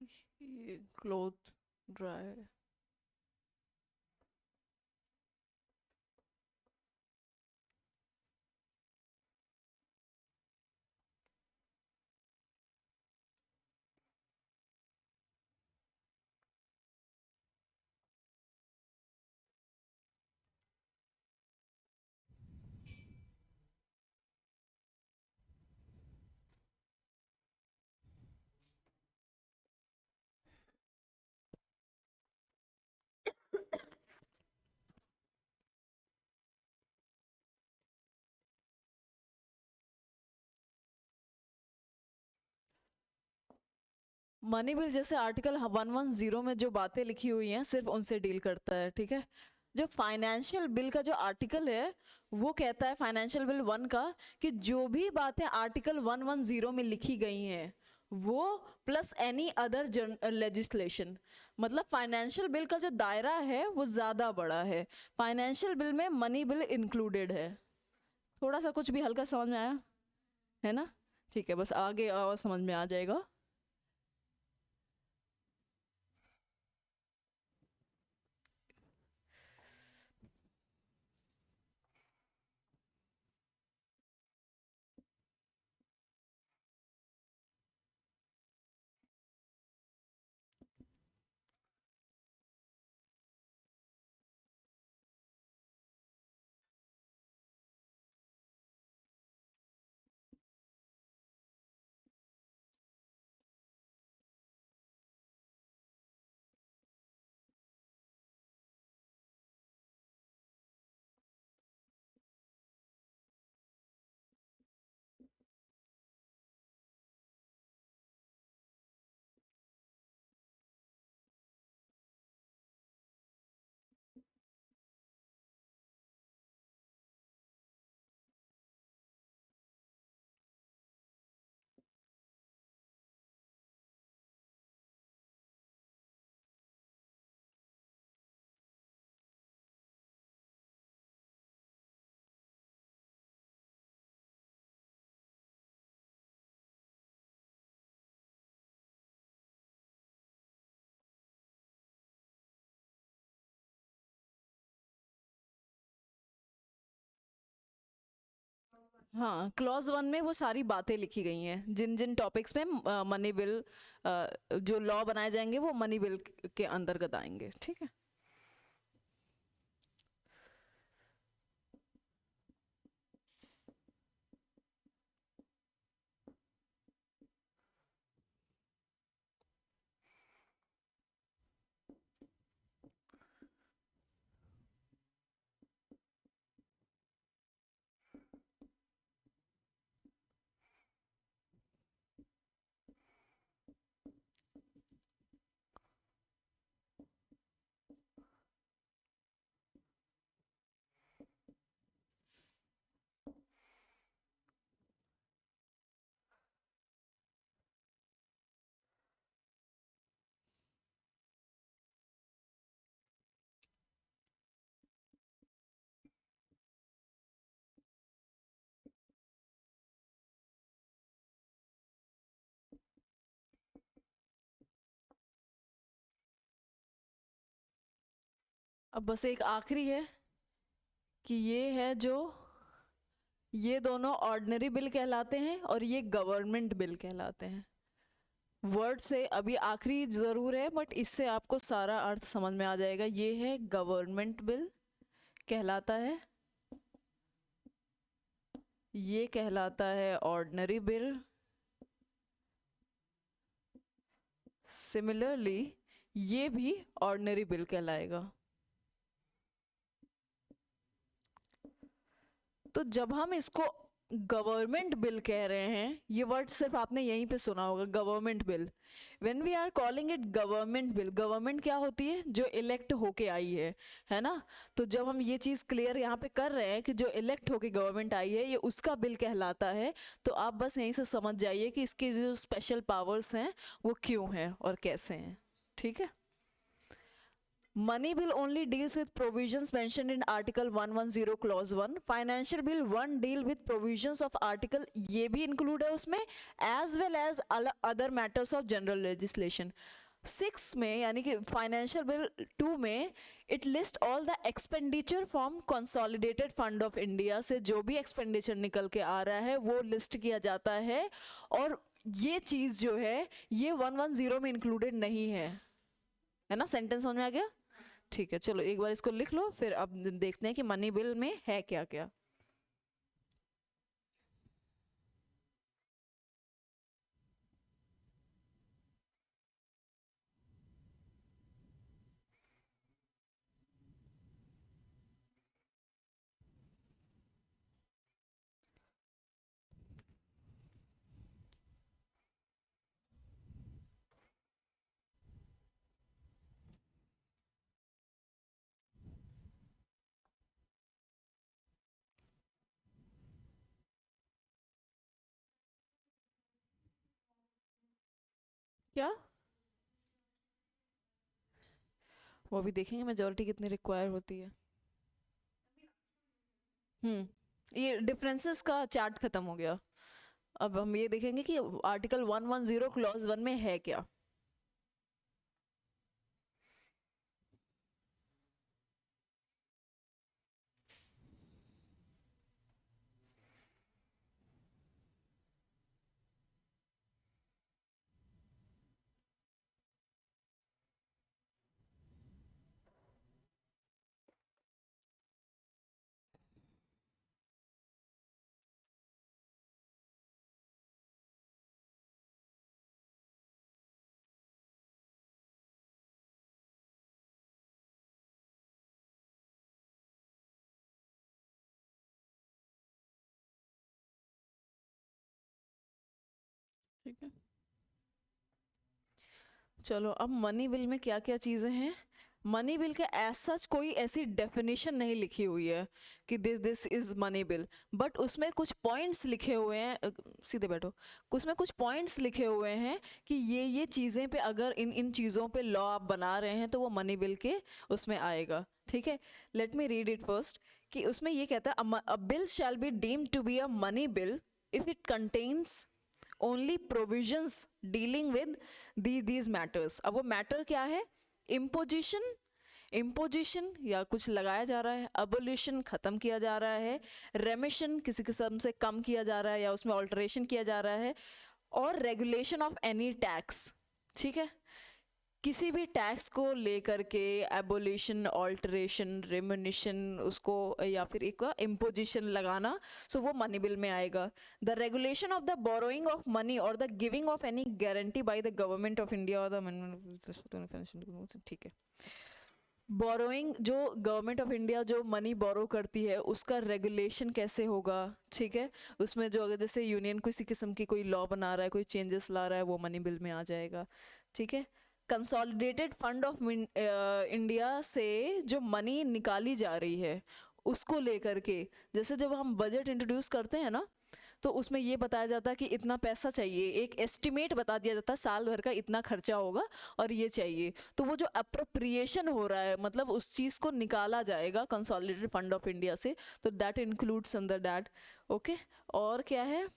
ये cloth dry. Money bill जैसे article 110 में जो बातें लिखी हुई हैं सिर्फ उनसे डील करता है, ठीक है। जो फाइनेंशियल बिल का जो आर्टिकल है वो कहता है फाइनेंशियल बिल 1 का कि जो भी बातें आर्टिकल 110 में लिखी गई हैं वो प्लस एनी अदर लेजिस्लेशन, मतलब फाइनेंशियल बिल का जो दायरा है वो ज़्यादा बड़ा है। फाइनेंशियल बिल में मनी बिल इंक्लूडेड है। थोड़ा सा कुछ भी हल्का समझ में आया है ना? ठीक है, बस आगे और समझ में आ जाएगा। हाँ, क्लॉज 1 में वो सारी बातें लिखी गई हैं जिन जिन टॉपिक्स में मनी बिल जो लॉ बनाए जाएंगे वो मनी बिल के अंतर्गत आएंगे, ठीक है। अब बस एक आखिरी है कि ये है जो ये दोनों ऑर्डिनरी बिल कहलाते हैं और ये गवर्नमेंट बिल कहलाते हैं। वर्ड से अभी आखिरी ज़रूर है बट इससे आपको सारा अर्थ समझ में आ जाएगा। ये है गवर्नमेंट बिल कहलाता है, ये कहलाता है ऑर्डिनरी बिल, सिमिलरली ये भी ऑर्डिनरी बिल कहलाएगा। तो जब हम इसको गवर्नमेंट बिल कह रहे हैं, ये वर्ड सिर्फ आपने यहीं पे सुना होगा, government bill. When we are calling it government bill, government क्या होती है? जो इलेक्ट होके आई है ना? तो जब हम ये चीज़ क्लियर यहाँ पे कर रहे हैं कि जो इलेक्ट होके गवर्नमेंट आई है ये उसका बिल कहलाता है, तो आप बस यहीं से समझ जाइए कि इसके जो स्पेशल पावर्स हैं वो क्यों हैं और कैसे हैं, ठीक है। Money bill only deals with provisions mentioned in Article 110 Clause 1. Financial bill 1 deal with provisions of Article, ये भी include है उसमें, as well as other matters of general legislation. 6 में यानी कि फाइनेंशियल बिल 2 में it list all the expenditure from consolidated fund of India से जो भी एक्सपेंडिचर निकल के आ रहा है वो लिस्ट किया जाता है, और ये चीज जो है ये 110 में इंक्लूडेड नहीं है ना। सेंटेंस समझ में आ गया? ठीक है, चलो एक बार इसको लिख लो, फिर अब देखते हैं कि मनी बिल में है क्या क्या। क्या वो अभी देखेंगे मेजोरिटी कितनी रिक्वायर होती है। ये डिफरेंसेस का चार्ट खत्म हो गया। अब हम ये देखेंगे कि आर्टिकल 110 क्लॉज 1 में है क्या। ठीक है, चलो अब मनी बिल में क्या क्या चीजें हैं। मनी बिल के एज सच कोई ऐसी डेफिनेशन नहीं लिखी हुई है कि this is money bill, but उसमें कुछ पॉइंट्स लिखे हुए हैं, सीधे बैठो, उसमें कुछ पॉइंट्स लिखे हुए हैं कि ये चीज़ें पे अगर इन चीज़ों पे लॉ आप बना रहे हैं तो वो मनी बिल के उसमें आएगा। ठीक है, let me read it first, कि उसमें ये कहता है a bill shall be deemed to be a money bill if it contains only provisions dealing with these matters. अब वो मैटर क्या है? इम्पोजिशन, इम्पोजिशन या कुछ लगाया जा रहा है, अबोल्यूशन खत्म किया जा रहा है, रेमिशन किसी किस्म से कम किया जा रहा है या उसमें ऑल्टरेशन किया जा रहा है, और रेगुलेशन ऑफ एनी टैक्स। ठीक है, किसी भी टैक्स को लेकर के एबोलिशन, ऑल्टरेशन, रेमुनेशन उसको या फिर एक इम्पोजिशन लगाना, सो वो मनी बिल में आएगा। The regulation of the borrowing of money और the giving of any guarantee by the government of India और द, ठीक है, बोरोइंग जो गवर्नमेंट ऑफ इंडिया जो मनी बोरो करती है उसका रेगुलेशन कैसे होगा। ठीक है, उसमें जो अगर जैसे यूनियन किसी किस्म की कोई लॉ बना रहा है, कोई चेंजेस ला रहा है, वो मनी बिल में आ जाएगा। ठीक है, कंसोलिडेटेड फंड ऑफ इंडिया से जो मनी निकाली जा रही है उसको लेकर के, जैसे जब हम बजट इंट्रोड्यूस करते हैं ना तो उसमें ये बताया जाता है कि इतना पैसा चाहिए, एक एस्टिमेट बता दिया जाता है साल भर का इतना खर्चा होगा और ये चाहिए, तो वो जो अप्रोप्रिएशन हो रहा है मतलब उस चीज़ को निकाला जाएगा कंसोलिडेटेड फंड ऑफ इंडिया से, तो that includes under that. Okay, और क्या है,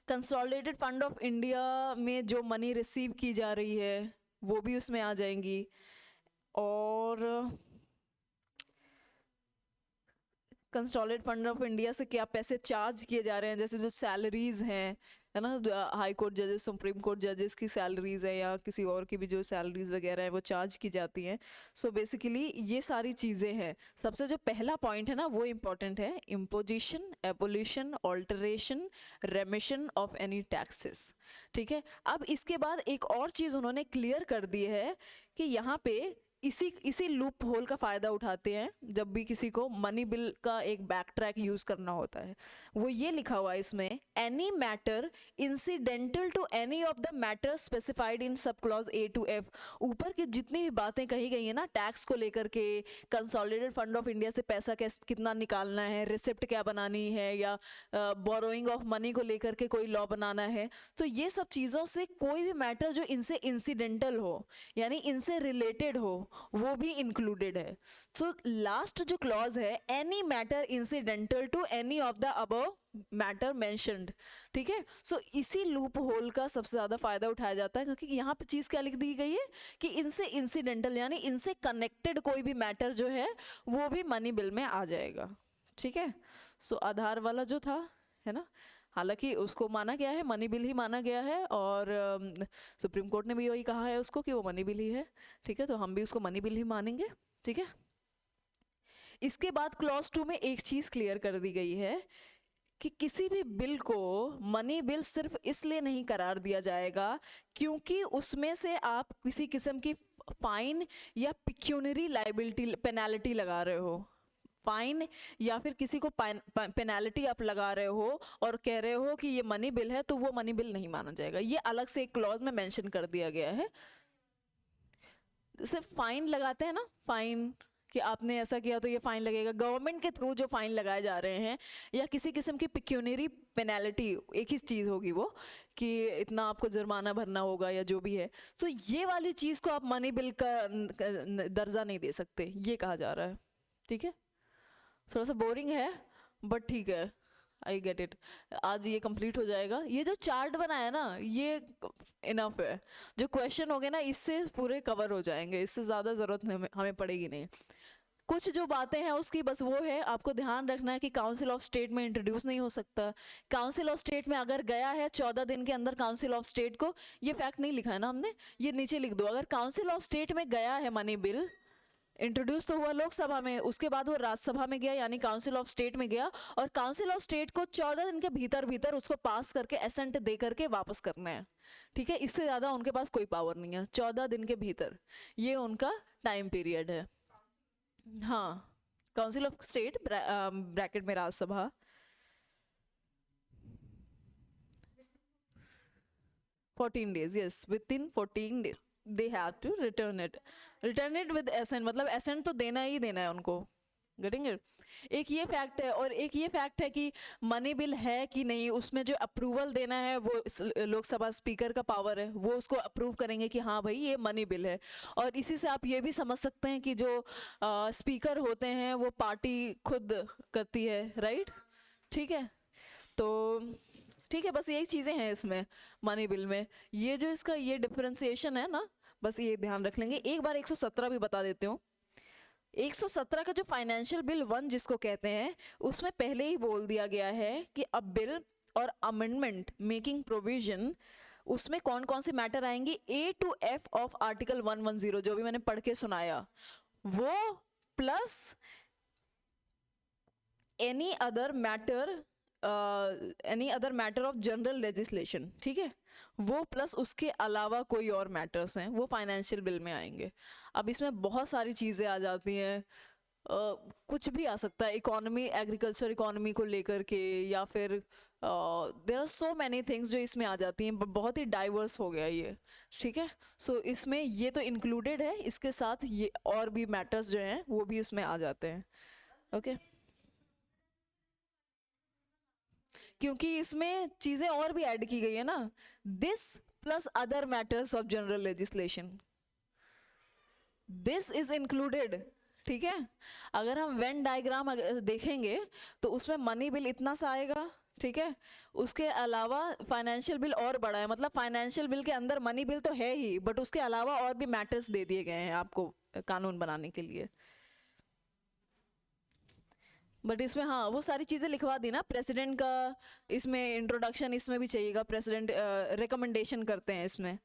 कंसोलिडेटेड फंड ऑफ इंडिया में जो मनी रिसीव की जा रही है वो भी उसमें आ जाएंगी, और कंसोलिडेटेड फंड ऑफ इंडिया से क्या पैसे चार्ज किए जा रहे हैं, जैसे जो सैलरीज हैं, है ना, हाई कोर्ट जजेस, सुप्रीम कोर्ट जजेस की सैलरीज है या किसी और की भी जो सैलरीज वगैरह है वो चार्ज की जाती हैं। सो बेसिकली ये सारी चीज़ें हैं। सबसे जो पहला पॉइंट है ना वो इम्पॉर्टेंट है, imposition, abolition, alteration, रेमिशन of any taxes. ठीक है, अब इसके बाद एक और चीज़ उन्होंने क्लियर कर दी है कि यहाँ पे इसी लूप होल का फ़ायदा उठाते हैं जब भी किसी को मनी बिल का एक बैक ट्रैक यूज़ करना होता है। वो ये लिखा हुआ है इसमें, any matter incidental to any of the matter specified in sub clause A to F. ऊपर की जितनी भी बातें कही गई हैं ना टैक्स को लेकर के, कंसोलिडेटेड फंड ऑफ इंडिया से पैसा कितना निकालना है, रिसिप्ट क्या बनानी है, या बोरोइंग ऑफ मनी को लेकर के कोई लॉ बनाना है, तो ये सब चीज़ों से कोई भी मैटर जो इनसे इंसिडेंटल हो यानी इनसे रिलेटेड हो, वो भी इंक्लूडेड है। सो लास्ट जो क्लॉज है, any matter incidental to any of the above matter mentioned, ठीक है। सो इसी लूप होल का सबसे ज़्यादा फायदा उठाया जाता है, क्योंकि यहाँ पे चीज़ क्या लिख दी गई है कि इनसे इंसिडेंटल यानी इनसे कनेक्टेड कोई भी मैटर जो है वो भी मनी बिल में आ जाएगा, ठीक है। सो आधार वाला जो था, है ना, हालांकि उसको माना गया है, मनी बिल ही माना गया है, और सुप्रीम कोर्ट ने भी वही कहा है उसको कि वो मनी बिल ही है, ठीक है। तो हम भी उसको मनी बिल ही मानेंगे, ठीक है। इसके बाद क्लॉज 2 में एक चीज़ क्लियर कर दी गई है कि किसी भी बिल को मनी बिल सिर्फ इसलिए नहीं करार दिया जाएगा क्योंकि उसमें से आप किसी किस्म की फाइन या पिक्यूनरी लाइबिलिटी पेनाल्टी लगा रहे हो, फाइन या फिर किसी को पेनाल्टी आप लगा रहे हो और कह रहे हो कि ये मनी बिल है, तो वो मनी बिल नहीं माना जाएगा। ये अलग से एक क्लॉज में मेंशन कर दिया गया है। सिर्फ फाइन लगाते हैं ना, फाइन कि आपने ऐसा किया तो ये फाइन लगेगा, गवर्नमेंट के थ्रू जो फाइन लगाए जा रहे हैं, या किसी किस्म की पिक्यूनरी पेनाल्टी, एक ही चीज़ होगी वो कि इतना आपको जुर्माना भरना होगा या जो भी है। सो ये वाली चीज़ को आप मनी बिल का दर्जा नहीं दे सकते, ये कहा जा रहा है, ठीक है। थोड़ा सा बोरिंग है बट ठीक है, आई गेट इट। आज ये कंप्लीट हो जाएगा। ये जो चार्ट बनाया ना ये इनफ है, जो क्वेश्चन हो गए ना इससे पूरे कवर हो जाएंगे, इससे ज़्यादा ज़रूरत हमें पड़ेगी नहीं। कुछ जो बातें हैं उसकी बस वो है, आपको ध्यान रखना है कि काउंसिल ऑफ स्टेट में इंट्रोड्यूस नहीं हो सकता। काउंसिल ऑफ स्टेट में अगर गया है 14 दिन के अंदर काउंसिल ऑफ स्टेट को, ये फैक्ट नहीं लिखा है ना हमने, ये नीचे लिख दो, अगर काउंसिल ऑफ स्टेट में गया है मनी बिल, इंट्रोड्यूस तो हुआ लोकसभा में, उसके बाद वो राज्यसभा में गया यानी काउंसिल ऑफ स्टेट में गया, और काउंसिल ऑफ स्टेट को 14 दिन के भीतर भीतर उसको पास करके एसेंट दे करके वापस करना है, ठीक है। इससे ज़्यादा उनके पास कोई पावर नहीं है, 14 दिन के भीतर ये उनका टाइम पीरियड है। हाँ, काउंसिल ऑफ स्टेट ब्रैकेट में Rajya Sabha, 14 days, yes, within 14 days they have to return it with assent, मतलब assent तो देना ही देना है उनको, getting it? एक ये फैक्ट है, और एक ये फैक्ट है कि मनी बिल है कि नहीं, उसमें जो अप्रूवल देना है वो लोकसभा स्पीकर का पावर है, वो उसको अप्रूव करेंगे कि हाँ भाई ये मनी बिल है। और इसी से आप ये भी समझ सकते हैं कि जो स्पीकर होते हैं वो पार्टी खुद करती है, राइट, ठीक है। तो ठीक है, बस यही चीज़ें हैं इसमें मनी बिल में, ये जो इसका ये डिफरेंशिएशन है ना, बस ये ध्यान रख लेंगे। एक बार 117 भी बता देती हूँ। 117 का जो फाइनेंशियल बिल 1 जिसको कहते हैं, उसमें पहले ही बोल दिया गया है कि अ बिल और अमेंडमेंट मेकिंग प्रोविजन, उसमें कौन कौन से मैटर आएंगे, A to F of article 110 जो भी मैंने पढ़ के सुनाया वो, plus any other matter of general legislation, ठीक है, वो प्लस उसके अलावा कोई और मैटर्स हैं वो फाइनेंशियल बिल में आएंगे। अब इसमें बहुत सारी चीज़ें आ जाती हैं, कुछ भी आ सकता है, इकोनॉमी, एग्रीकल्चर इकोनॉमी को लेकर के, या फिर there are so many things जो इसमें आ जाती हैं, बहुत ही डाइवर्स हो गया ये, ठीक है। सो इसमें ये तो इंक्लूडेड है, इसके साथ ये और भी मैटर्स जो हैं वो भी इसमें आ जाते हैं, ओके। क्योंकि इसमें चीजें और भी ऐड की गई है ना, this plus other matters of general legislation, this is included, ठीक है। अगर हम वेन डायग्राम देखेंगे तो उसमें मनी बिल इतना सा आएगा, ठीक है, उसके अलावा फाइनेंशियल बिल और बड़ा है, मतलब फाइनेंशियल बिल के अंदर मनी बिल तो है ही, बट उसके अलावा और भी मैटर्स दे दिए गए हैं आपको कानून बनाने के लिए। बट इसमें हाँ वो सारी चीज़ें लिखवा दी ना, प्रेसिडेंट का इसमें इंट्रोडक्शन इसमें भी चाहिएगा, प्रेसिडेंट रिकमेंडेशन करते हैं इसमें।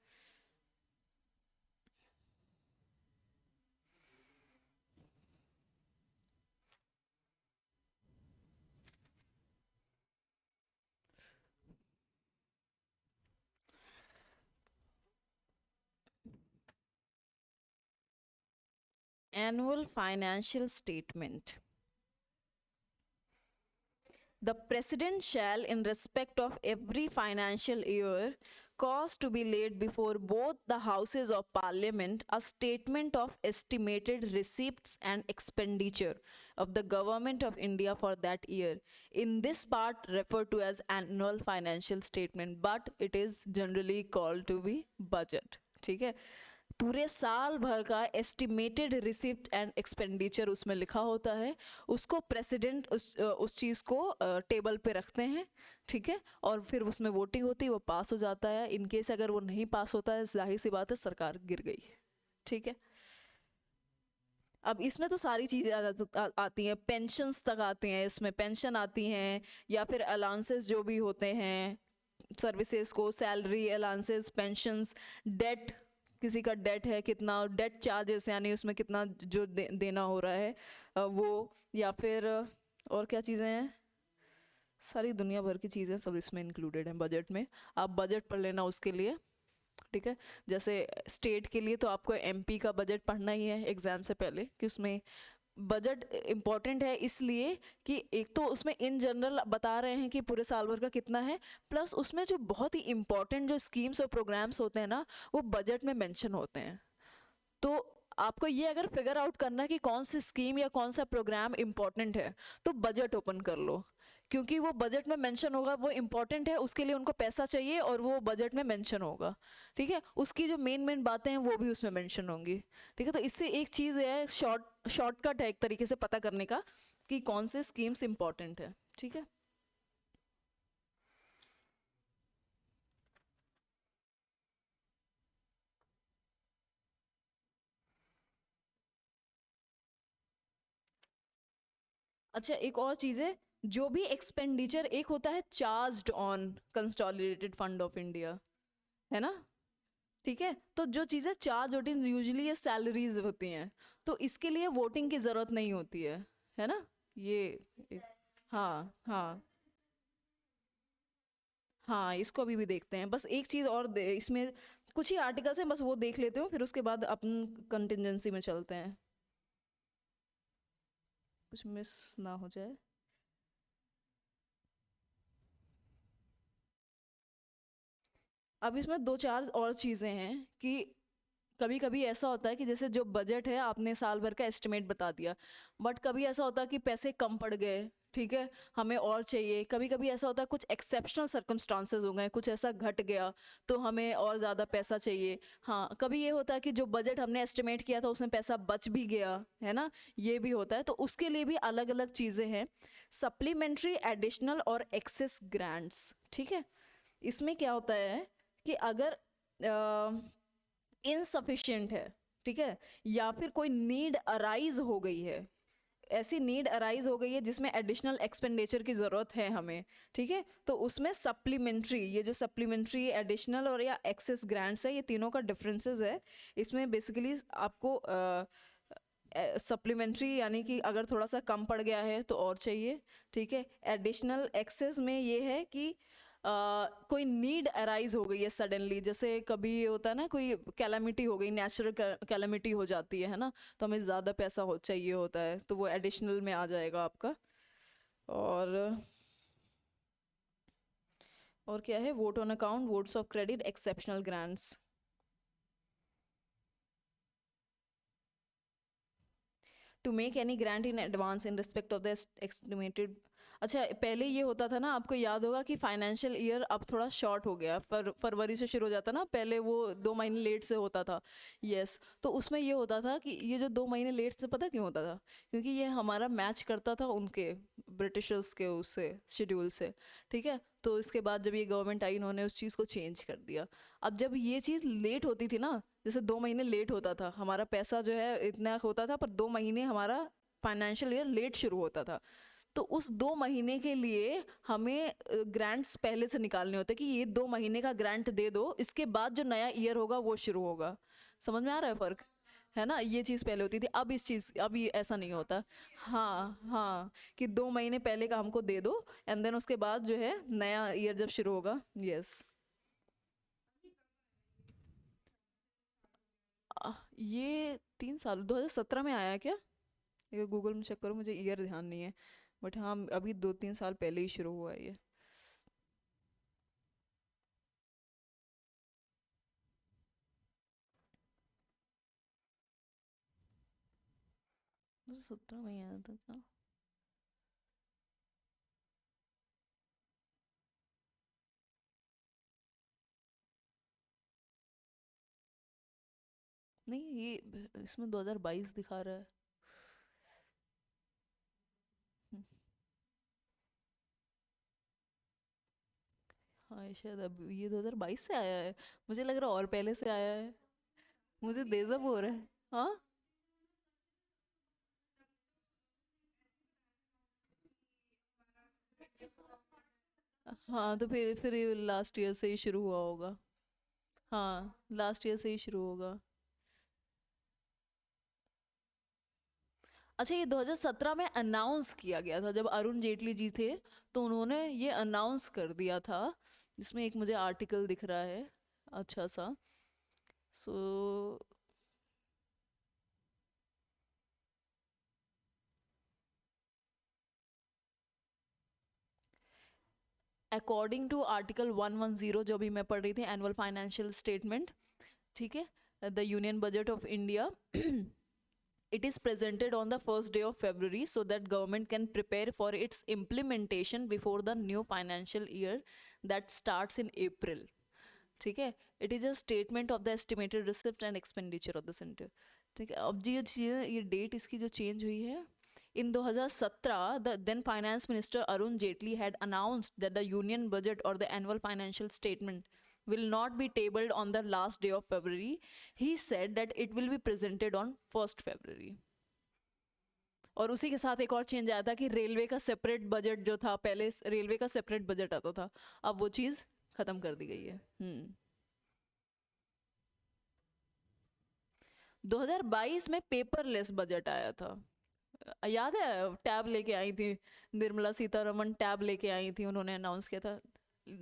Annual financial statement, the president shall, in respect of every financial year, cause to be laid before both the houses of parliament a statement of estimated receipts and expenditure of the government of India for that year, in this part referred to as annual financial statement, but it is generally called to be budget, ठीक है। पूरे साल भर का estimated receipt and expenditure उसमें लिखा होता है। उसको प्रेसिडेंट उस चीज़ को टेबल पे रखते हैं, ठीक है, और फिर उसमें वोटिंग होती है, वो पास हो जाता है। इन केस अगर वो नहीं पास होता है, जाहिर सी बात है सरकार गिर गई, ठीक है। अब इसमें तो सारी चीज़ें आती हैं, पेंशन्स तक आती हैं, इसमें पेंशन आती हैं, या फिर अलाउंसेस जो भी होते हैं सर्विसेज को, सैलरी अलाउंसेस, पेंशन्स, डेट, किसी का डेट है कितना, डेट चार्जेस यानी उसमें कितना जो देना हो रहा है वो, या फिर और क्या चीज़ें हैं, सारी दुनिया भर की चीज़ें सब इसमें इंक्लूडेड हैं बजट में। आप बजट पढ़ लेना उसके लिए, ठीक है। जैसे स्टेट के लिए तो आपको एमपी का बजट पढ़ना ही है एग्ज़ाम से पहले, कि उसमें बजट इम्पॉर्टेंट है इसलिए कि एक तो उसमें इन जनरल बता रहे हैं कि पूरे साल भर का कितना है, प्लस उसमें जो बहुत ही इम्पॉर्टेंट जो स्कीम्स और प्रोग्राम्स होते हैं ना, वो बजट में मेंशन होते हैं। तो आपको ये अगर फिगर आउट करना है कि कौन सी स्कीम या कौन सा प्रोग्राम इम्पॉर्टेंट है, तो बजट ओपन कर लो, क्योंकि वो बजट में मेंशन होगा, वो इम्पॉर्टेंट है, उसके लिए उनको पैसा चाहिए और वो बजट में मेंशन होगा, ठीक है। उसकी जो मेन मेन बातें हैं वो भी उसमें मेंशन होंगी, ठीक है। तो इससे एक चीज़ है, शॉर्टकट है एक तरीके से पता करने का कि कौन से स्कीम्स इम्पॉर्टेंट है, ठीक है। अच्छा, एक और चीज़ है, जो भी एक्सपेंडिचर एक होता है charged on consolidated fund of India, है ना, ठीक है। तो जो चीज़ें चार्ज होती हैं यूजुअली ये सैलरीज होती हैं, तो इसके लिए वोटिंग की ज़रूरत नहीं होती है ना, ये हाँ हाँ हाँ, इसको अभी भी देखते हैं। बस एक चीज़ और इसमें कुछ ही आर्टिकल्स हैं, बस वो देख लेते हो, फिर उसके बाद अपन कंटिजेंसी में चलते हैं, कुछ मिस ना हो जाए। अब इसमें दो चार और चीज़ें हैं कि कभी कभी ऐसा होता है कि जैसे जो बजट है आपने साल भर का एस्टिमेट बता दिया, बट कभी ऐसा होता है कि पैसे कम पड़ गए, ठीक है, हमें और चाहिए। कभी कभी ऐसा होता है कुछ एक्सेप्शनल सर्कमस्टांसेस हो गए, कुछ ऐसा घट गया तो हमें और ज़्यादा पैसा चाहिए। हाँ, कभी ये होता है कि जो बजट हमने एस्टिमेट किया था उसमें पैसा बच भी गया, है ना, ये भी होता है। तो उसके लिए भी अलग अलग चीज़ें हैं, सप्लीमेंट्री, एडिशनल और एक्सेस ग्रांट्स, ठीक है। इसमें क्या होता है कि अगर इनसफिशिएंट है, ठीक है, या फिर कोई नीड अराइज हो गई है, ऐसी नीड अराइज हो गई है जिसमें एडिशनल एक्सपेंडिचर की ज़रूरत है हमें, ठीक है, तो उसमें सप्लीमेंट्री, ये जो सप्लीमेंट्री, एडिशनल और या एक्सेस ग्रांट्स है, ये तीनों का डिफरेंसेस है। इसमें बेसिकली आपको सप्लीमेंट्री यानी कि अगर थोड़ा सा कम पड़ गया है तो और चाहिए, ठीक है। एडिशनल एक्सेस में ये है कि कोई नीड अराइज हो गई है सडनली, जैसे कभी ये होता है ना, कोई कैलामिटी हो गई, नेचुरल कैलामिटी हो जाती है ना, तो हमें ज़्यादा पैसा हो चाहिए होता है, तो वो एडिशनल में आ जाएगा आपका। और और क्या है, vote on account, votes of credit, exceptional grants. To make any grant in advance in respect of the estimated. अच्छा, पहले ये होता था ना, आपको याद होगा कि फाइनेंशियल ईयर अब थोड़ा शॉर्ट हो गया, फरवरी से शुरू हो जाता ना, पहले वो 2 महीने लेट से होता था। यस, तो उसमें ये होता था कि ये जो 2 महीने लेट से, पता क्यों होता था, क्योंकि ये हमारा मैच करता था उनके ब्रिटिशर्स के उससे शेड्यूल से, ठीक है। तो इसके बाद जब ये गवर्नमेंट आई, इन्होंने उस चीज़ को चेंज कर दिया। अब जब ये चीज़ लेट होती थी ना, जैसे 2 महीने लेट होता था, हमारा पैसा जो है इतना होता था, पर 2 महीने हमारा फाइनेंशियल ईयर लेट शुरू होता था, तो उस 2 महीने के लिए हमें ग्रांट्स पहले से निकालने होते कि ये 2 महीने का ग्रांट दे दो, इसके बाद जो नया ईयर होगा वो शुरू होगा। समझ में आ रहा है फर्क, है ना, ये चीज़ पहले होती थी, अब इस चीज़, अब ये ऐसा नहीं होता। हाँ हाँ, कि 2 महीने पहले का हमको दे दो, एंड देन उसके बाद जो है नया ईयर जब शुरू होगा। यस, ये 3 साल 2017 में आया है क्या, ये गूगल में चेक करो, मुझे ईयर ध्यान नहीं है, बट हाँ अभी 2-3 साल पहले ही शुरू हुआ है ये। 2017 में ही आया था क्या। नहीं, ये इसमें 2022 दिखा रहा है। हाँ, ये शायद अब ये 2022 से आया है। मुझे लग रहा है और पहले से आया है। मुझे देज़ब हो रहा है। हाँ। हाँ, तो फिर ये लास्ट ईयर से ही शुरू हुआ होगा। हाँ, लास्ट ईयर से ही शुरू होगा। अच्छा, ये 2017 में अनाउंस किया गया था जब अरुण जेटली जी थे, तो उन्होंने ये अनाउंस कर दिया था। इसमें एक मुझे आर्टिकल दिख रहा है अच्छा सा। सो अकॉर्डिंग टू आर्टिकल 110 जो भी मैं पढ़ रही थी, एनुअल फाइनेंशियल स्टेटमेंट, ठीक है, the union budget of India, it is presented on the first day of February so that government can prepare for its implementation before the new financial year that starts in April. ठीक है, it is a statement of the estimated receipt and expenditure of the centre. ठीक है, अब जी ये चीज़, ये date इसकी जो change हुई है, in 2017 the then finance minister Arun Jaitley had announced that the union budget और the annual financial statement will not be tabled on the last day of February. He said that it will be presented on 1st February. और उसी के साथ एक और change आया था कि रेलवे का सेपरेट बजट जो था, पहले रेलवे का सेपरेट बजट आता था, अब वो चीज़ खत्म कर दी गई है। 2022 में पेपरलेस बजट आया था। याद है, टैब लेके आई थी निर्मला सीतारमण, टैब लेके आई थी, उन्होंने अनाउंस किया था।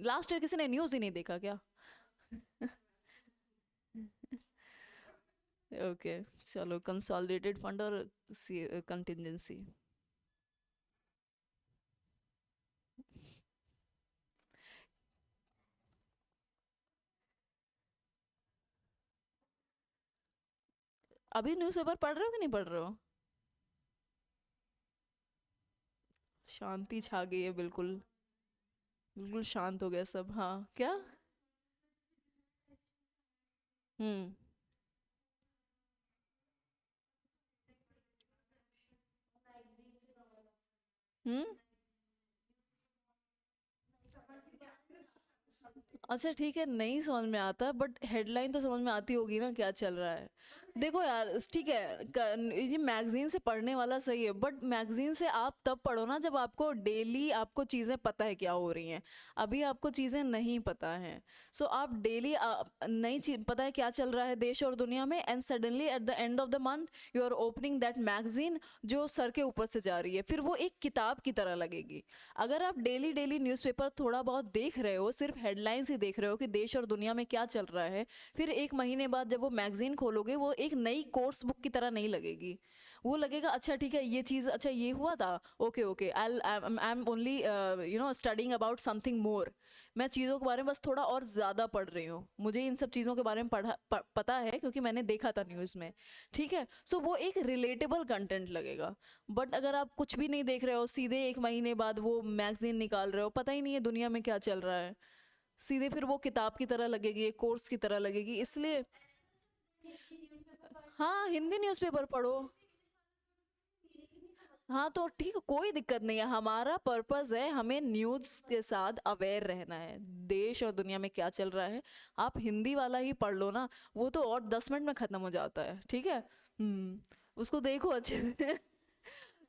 लास्ट ईयर किसी ने न्यूज़ ही नहीं देखा क्या? ओके, चलो, कंसोलिडेटेड फंड और कंटिजेंसी। अभी न्यूज़पेपर पढ़ रहे हो कि नहीं पढ़ रहे हो? शांति छा गई है, बिल्कुल बिल्कुल शांत हो गया सब। हाँ, क्या? हम्म। हम्म। अच्छा, ठीक है, नहीं समझ में आता बट हेडलाइन तो समझ में आती होगी ना क्या चल रहा है। देखो यार, ठीक है, ये मैगजीन से पढ़ने वाला सही है, बट मैगजीन से आप तब पढ़ो ना जब आपको डेली आपको चीज़ें पता है क्या हो रही हैं। अभी आपको चीज़ें नहीं पता हैं। सो आप डेली नई चीज पता है क्या चल रहा है देश और दुनिया में, and suddenly at the end of the month you are opening that magazine जो सर के ऊपर से जा रही है, फिर वो एक किताब की तरह लगेगी। अगर आप डेली डेली न्यूज़पेपर थोड़ा बहुत देख रहे हो, सिर्फ हेडलाइंस ही देख रहे हो कि देश और दुनिया में क्या चल रहा है, फिर एक महीने बाद जब वो मैगजीन खोलोगे, वो एक नई कोर्स बुक की तरह नहीं लगेगी। वो लगेगा अच्छा ठीक है, ये चीज़, अच्छा ये हुआ था, okay okay, I am only studying about something more. मैं चीज़ों के बारे में बस थोड़ा और ज़्यादा पढ़ रही हूँ, मुझे इन सब चीज़ों के बारे में पता है क्योंकि मैंने देखा था न्यूज़ में। ठीक है, सो वो एक रिलेटेबल कंटेंट लगेगा। बट अगर आप कुछ भी नहीं देख रहे हो, सीधे एक महीने बाद वो मैगजीन निकाल रहे हो, पता ही नहीं है दुनिया में क्या चल रहा है, सीधे फिर वो किताब की तरह लगेगी, एक कोर्स की तरह लगेगी, इसलिए। हाँ, हिंदी न्यूज़पेपर पढ़ो। हाँ, तो ठीक है, कोई दिक्कत नहीं है, हमारा पर्पस है हमें न्यूज़ के साथ अवेयर रहना है, देश और दुनिया में क्या चल रहा है। आप हिंदी वाला ही पढ़ लो ना, वो तो और 10 मिनट में ख़त्म हो जाता है, ठीक है। उसको देखो अच्छे से।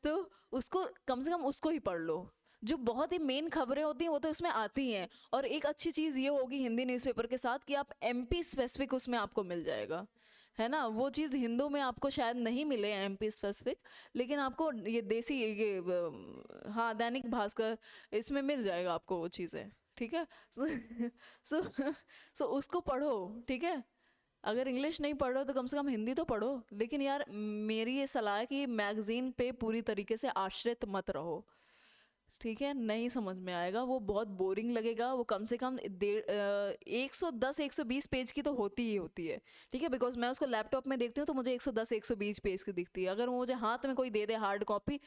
तो उसको कम से कम उसको ही पढ़ लो। जो बहुत ही मेन खबरें होती हैं वो तो इसमें आती हैं। और एक अच्छी चीज़ ये होगी हिंदी न्यूज़पेपर के साथ कि आप एमपी स्पेसिफिक उसमें आपको मिल जाएगा, है ना। वो चीज़ हिंदू में आपको शायद नहीं मिले एमपी स्पेसिफिक, लेकिन आपको ये देसी ये हाँ, दैनिक भास्कर, इसमें मिल जाएगा आपको वो चीज़ें, ठीक है। सो सो उसको पढ़ो, ठीक है। अगर इंग्लिश नहीं पढ़ रहे हो तो कम से कम हिंदी तो पढ़ो, लेकिन यार मेरी ये सलाह है कि मैगजीन पे पूरी तरीके से आश्रित मत रहो, ठीक है। नहीं समझ में आएगा, वो बहुत बोरिंग लगेगा, वो कम से कम 110 120 पेज की तो होती ही होती है, ठीक है। बिकॉज मैं उसको लैपटॉप में देखती हूँ तो मुझे 110 120 पेज की दिखती है, अगर वो मुझे हाथ में कोई दे दे हार्ड कॉपी,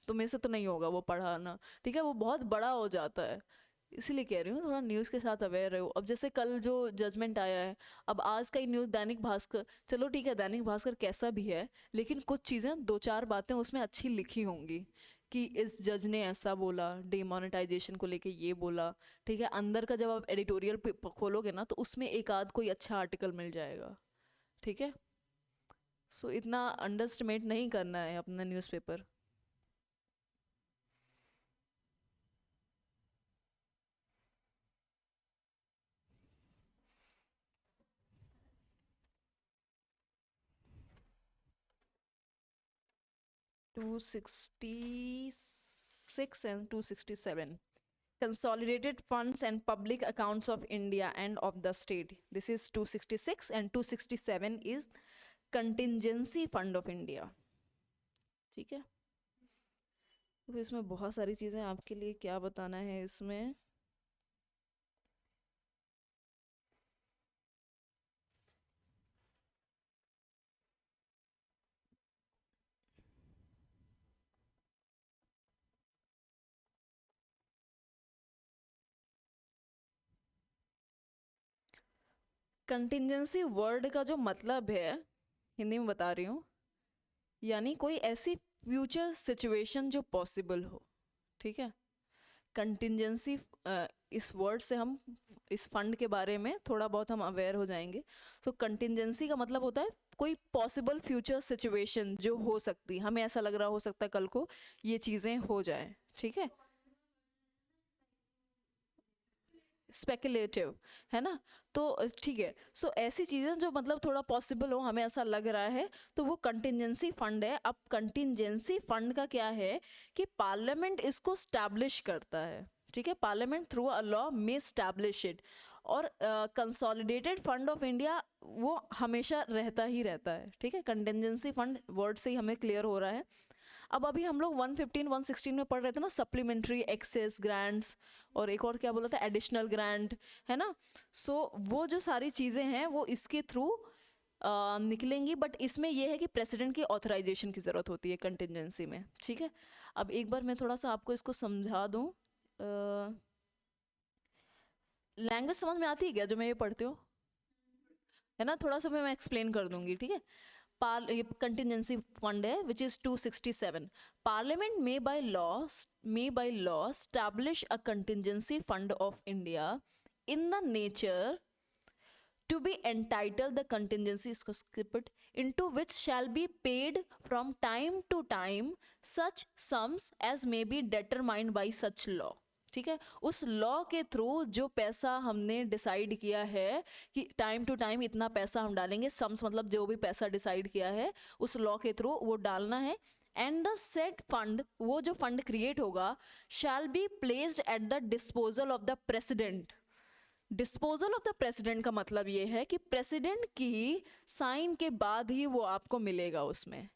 तो मेरे से तो नहीं होगा वो पढ़ाना, ठीक है। वो बहुत बड़ा हो जाता है, इसीलिए कह रही हूँ थोड़ा न्यूज़ के साथ अवेयर रहो। अब जैसे कल जो जजमेंट आया है, अब आज का ही न्यूज़ दैनिक भास्कर, चलो ठीक है दैनिक भास्कर कैसा भी है, लेकिन कुछ चीज़ें दो चार बातें उसमें अच्छी लिखी होंगी कि इस जज ने ऐसा बोला, डिमोनेटाइजेशन को लेके ये बोला, ठीक है। अंदर का जब आप एडिटोरियल खोलोगे ना तो उसमें एक आध कोई अच्छा आर्टिकल मिल जाएगा, ठीक है। सो इतना अंडरस्टिमेट नहीं करना है अपना newspaper. Two sixty six and 267 Consolidated Funds and Public Accounts of India and of the State. This is 266 and 267 is Contingency Fund of India. ठीक है। तो इसमें बहुत सारी चीज़ें आपके लिए क्या बताना है इसमें। कंटिजेंसी वर्ड का जो मतलब है, हिंदी में बता रही हूँ, यानी कोई ऐसी फ्यूचर सिचुएशन जो पॉसिबल हो, ठीक है। कंटिजेंसी, इस वर्ड से हम इस फंड के बारे में थोड़ा बहुत हम अवेयर हो जाएंगे। सो कंटिजेंसी का मतलब होता है कोई पॉसिबल फ्यूचर सिचुएशन जो हो सकती, हमें ऐसा लग रहा हो सकता है कल को ये चीज़ें हो जाए, ठीक है। स्पेकुलेटिव है ना, तो ठीक है। सो ऐसी चीज़ें जो मतलब थोड़ा पॉसिबल हो, हमें ऐसा लग रहा है, तो वो कंटिजेंसी फंड है। अब कंटिजेंसी फंड का क्या है कि पार्लियामेंट इसको स्टैब्लिश करता है, ठीक है। पार्लियामेंट थ्रू अ लॉ में स्टैब्लिश इट। और कंसोलिडेटेड फंड ऑफ इंडिया वो हमेशा रहता ही रहता है, ठीक है। कंटिजेंसी फंड वर्ड से ही हमें क्लियर हो रहा है। अब अभी हम लोग 115 116 में पढ़ रहे थे ना, सप्लीमेंट्री एक्सेस ग्रांट्स, और एक और क्या बोला था, एडिशनल ग्रांट, है ना। सो वो जो सारी चीज़ें हैं वो इसके थ्रू निकलेंगी, बट इसमें यह है कि प्रेसिडेंट की ऑथराइजेशन की ज़रूरत होती है कंटिजेंसी में, ठीक है। अब एक बार मैं थोड़ा सा आपको इसको समझा दूँ। लैंग्वेज समझ में आती है क्या जो मैं ये पढ़ती हूँ, है ना। थोड़ा सा मैं एक्सप्लेन कर दूंगी, ठीक है। कंटिजेंसी फंड है which is 267। Parliament may by law establish a contingency fund of India in the nature to be entitled the contingency script into which shall be paid from time to time such sums as may be determined by such law, ठीक है। उस law के through जो पैसा हमने decide किया है कि टाइम टू टाइम इतना पैसा हम डालेंगे, सम्स मतलब जो भी पैसा डिसाइड किया है उस लॉ के थ्रू वो डालना है। एंड द सेट फंड, वो जो फंड क्रिएट होगा, shall be placed at the disposal of the president. Disposal of the president का मतलब ये है कि प्रेसिडेंट की साइन के बाद ही वो आपको मिलेगा उसमें।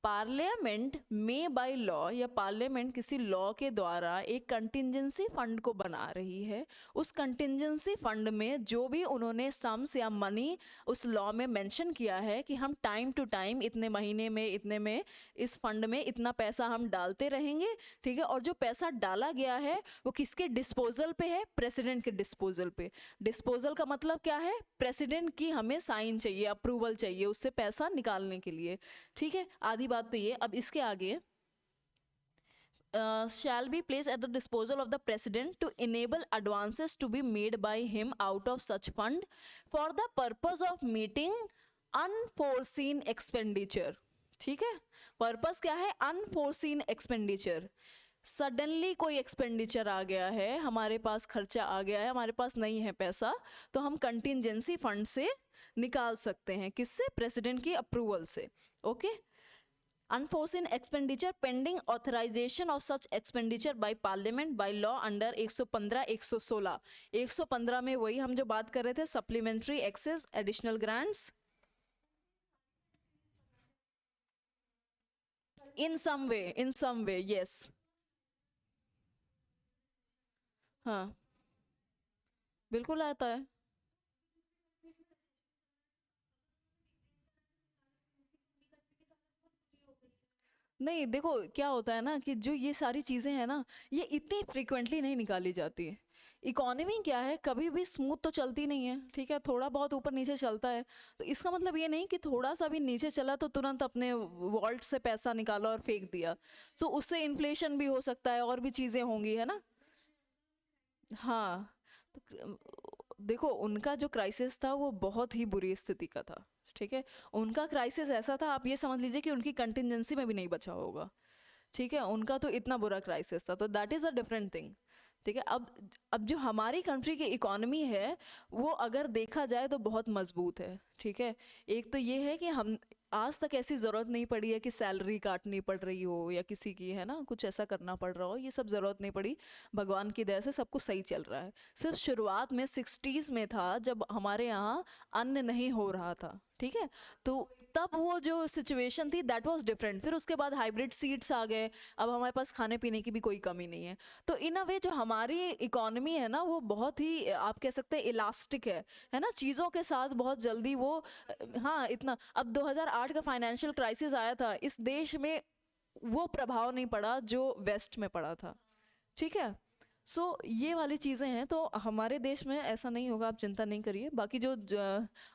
पार्लियामेंट में बाय लॉ, या पार्लियामेंट किसी लॉ के द्वारा एक कंटिजेंसी फंड को बना रही है। उस कंटिजेंसी फंड में जो भी उन्होंने सम्स या मनी उस लॉ में मेंशन किया है कि हम टाइम टू टाइम इतने महीने में इतने में इस फंड में इतना पैसा हम डालते रहेंगे, ठीक है। और जो पैसा डाला गया है वो किसके डिस्पोजल पे है, प्रेसिडेंट के डिस्पोजल पे। डिस्पोजल का मतलब क्या है, प्रेसिडेंट की हमें साइन चाहिए, अप्रूवल चाहिए उससे पैसा निकालने के लिए, ठीक है। आधी बात तो ये। अब इसके आगे shall be placed at the disposal of the president to enable advances to be made by him out of such fund for the purpose of meeting unforeseen expenditure, ठीक है। पर्पस क्या है, अनफोर्सीन एक्सपेंडिचर। सडनली कोई expenditure आ गया है, हमारे पास खर्चा आ गया है, हमारे पास नहीं है पैसा, तो हम कंटिजेंसी फंड से निकाल सकते हैं, किससे, प्रेसिडेंट की अप्रूवल से, okay. Unforeseen expenditure pending authorization of such expenditure by parliament by law under 115 116। 115 में वही हम जो बात कर रहे थे, supplementary excess additional grants, in some way yes। हाँ बिल्कुल आता है। नहीं देखो क्या होता है ना कि जो ये सारी चीज़ें हैं ना, ये इतनी फ्रिक्वेंटली नहीं निकाली जाती है। इकोनॉमी क्या है, कभी भी स्मूथ तो चलती नहीं है, ठीक है, थोड़ा बहुत ऊपर नीचे चलता है। तो इसका मतलब ये नहीं कि थोड़ा सा भी नीचे चला तो तुरंत अपने वॉल्ट से पैसा निकाला और फेंक दिया। तो उससे इन्फ्लेशन भी हो सकता है और भी चीज़ें होंगी, है ना। हाँ, तो देखो उनका जो क्राइसिस था वो बहुत ही बुरी स्थिति का था, ठीक है। उनका क्राइसिस ऐसा था, आप ये समझ लीजिए कि उनकी कंटिजेंसी में भी नहीं बचा होगा, ठीक है। उनका तो इतना बुरा क्राइसिस था, तो that is a different thing, ठीक है। अब जो हमारी कंट्री की इकोनॉमी है वो अगर देखा जाए तो बहुत मजबूत है, ठीक है। एक तो ये है कि हम आज तक ऐसी ज़रूरत नहीं पड़ी है कि सैलरी काटनी पड़ रही हो या किसी की, है ना, कुछ ऐसा करना पड़ रहा हो, ये सब ज़रूरत नहीं पड़ी। भगवान की दया से सब कुछ सही चल रहा है। सिर्फ शुरुआत में 60s में था जब हमारे यहाँ अन्न नहीं हो रहा था, ठीक है। तो तब वो जो सिचुएशन थी दैट वाज डिफरेंट। फिर उसके बाद हाइब्रिड सीड्स आ गए, अब हमारे पास खाने पीने की भी कोई कमी नहीं है। तो इन अ वे जो हमारी इकोनॉमी है ना वो बहुत ही आप कह सकते हैं इलास्टिक है ना, चीज़ों के साथ बहुत जल्दी वो हाँ इतना। अब 2008 का फाइनेंशियल क्राइसिस आया था, इस देश में वो प्रभाव नहीं पड़ा जो वेस्ट में पड़ा था, ठीक है। सो ये वाली चीज़ें हैं, तो हमारे देश में ऐसा नहीं होगा, आप चिंता नहीं करिए। बाकी जो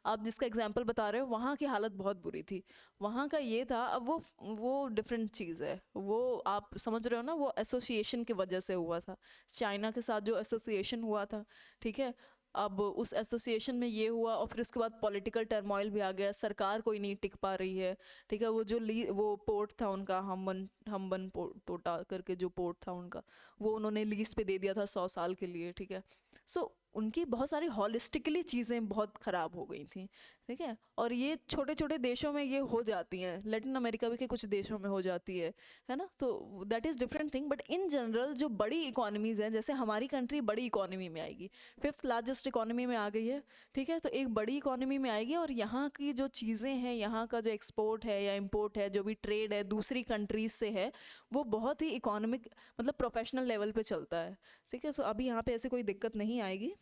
आप जिसका एग्जांपल बता रहे हो वहाँ की हालत बहुत बुरी थी। वहाँ का ये था, अब वो डिफरेंट चीज़ है, वो आप समझ रहे हो ना, वो एसोसिएशन की वजह से हुआ था, चाइना के साथ जो एसोसिएशन हुआ था, ठीक है। अब उस एसोसिएशन में ये हुआ और फिर उसके बाद पॉलिटिकल टर्मोइल भी आ गया, सरकार कोई नहीं टिक पा रही है, ठीक है। वो पोर्ट था उनका, हमबन टोटा करके जो पोर्ट था उनका, वो उन्होंने लीज पे दे दिया था 100 साल के लिए, ठीक है। सो उनकी बहुत सारी हॉलिस्टिकली चीज़ें बहुत ख़राब हो गई थी, ठीक है। और ये छोटे छोटे देशों में ये हो जाती हैं, लैटिन अमेरिका भी के कुछ देशों में हो जाती है ना। तो that is different thing. But in general जो बड़ी इकोनॉमीज़ हैं, जैसे हमारी कंट्री बड़ी इकोनॉमी में आएगी, 5th लार्जेस्ट इकोनॉमी में आ गई है, ठीक है। तो एक बड़ी इकोनॉमी में आएगी और यहाँ की जो चीज़ें हैं, यहाँ का जो एक्सपोर्ट है या इम्पोर्ट है, जो भी ट्रेड है दूसरी कंट्रीज से है, वो बहुत ही इकोनॉमिक मतलब प्रोफेशनल लेवल पे चलता है, ठीक है। सो अभी यहाँ पे ऐसे कोई दिक्कत नहीं आएगी।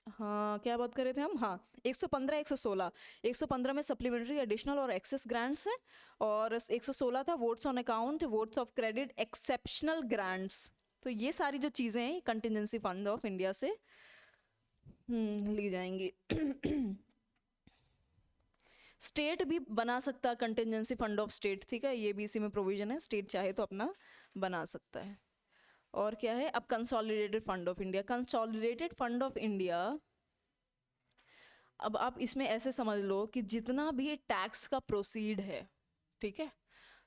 हाँ, क्या बात कर रहे थे हम, हाँ 115 116, 115 में सप्लीमेंट्री एडिशनल और एक्सेस ग्रांट्स हैं, और 116 था votes on account, votes of credit, exceptional grants. तो ये सारी जो चीज़ें हैं कंटिजेंसी फंड ऑफ इंडिया से ली जाएंगी। स्टेट भी बना सकता है कंटिजेंसी फंड ऑफ स्टेट, ठीक है, ये भी इसी में प्रोविजन है, स्टेट चाहे तो अपना बना सकता है। और क्या है, अब consolidated fund of India, consolidated fund of India, अब आप इसमें ऐसे समझ लो कि जितना भी टैक्स का प्रोसीड है, ठीक है,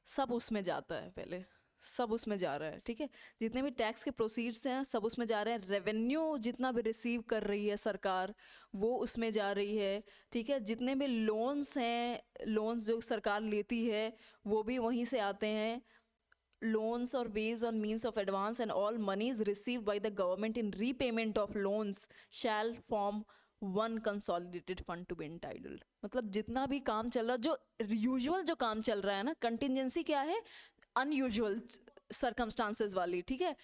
सब उसमें जाता है, पहले सब उसमें जा रहा है, ठीक है। जितने भी टैक्स के प्रोसीड्स हैं सब उसमें जा रहे हैं, रेवेन्यू जितना भी रिसीव कर रही है सरकार वो उसमें जा रही है, ठीक है। जितने भी लोन्स हैं, लोन्स जो सरकार लेती है वो भी वहीं से आते हैं। loans or ways on means of advance and all monies received by the government in repayment of loans shall form one consolidated fund to be entitled। मतलब जितना भी काम चल रहा, जो यूजुअल जो काम चल रहा है ना, कंटिजेंसी क्या है, अनयूजुअल सर्कमस्टांसेस वाली, ठीक है।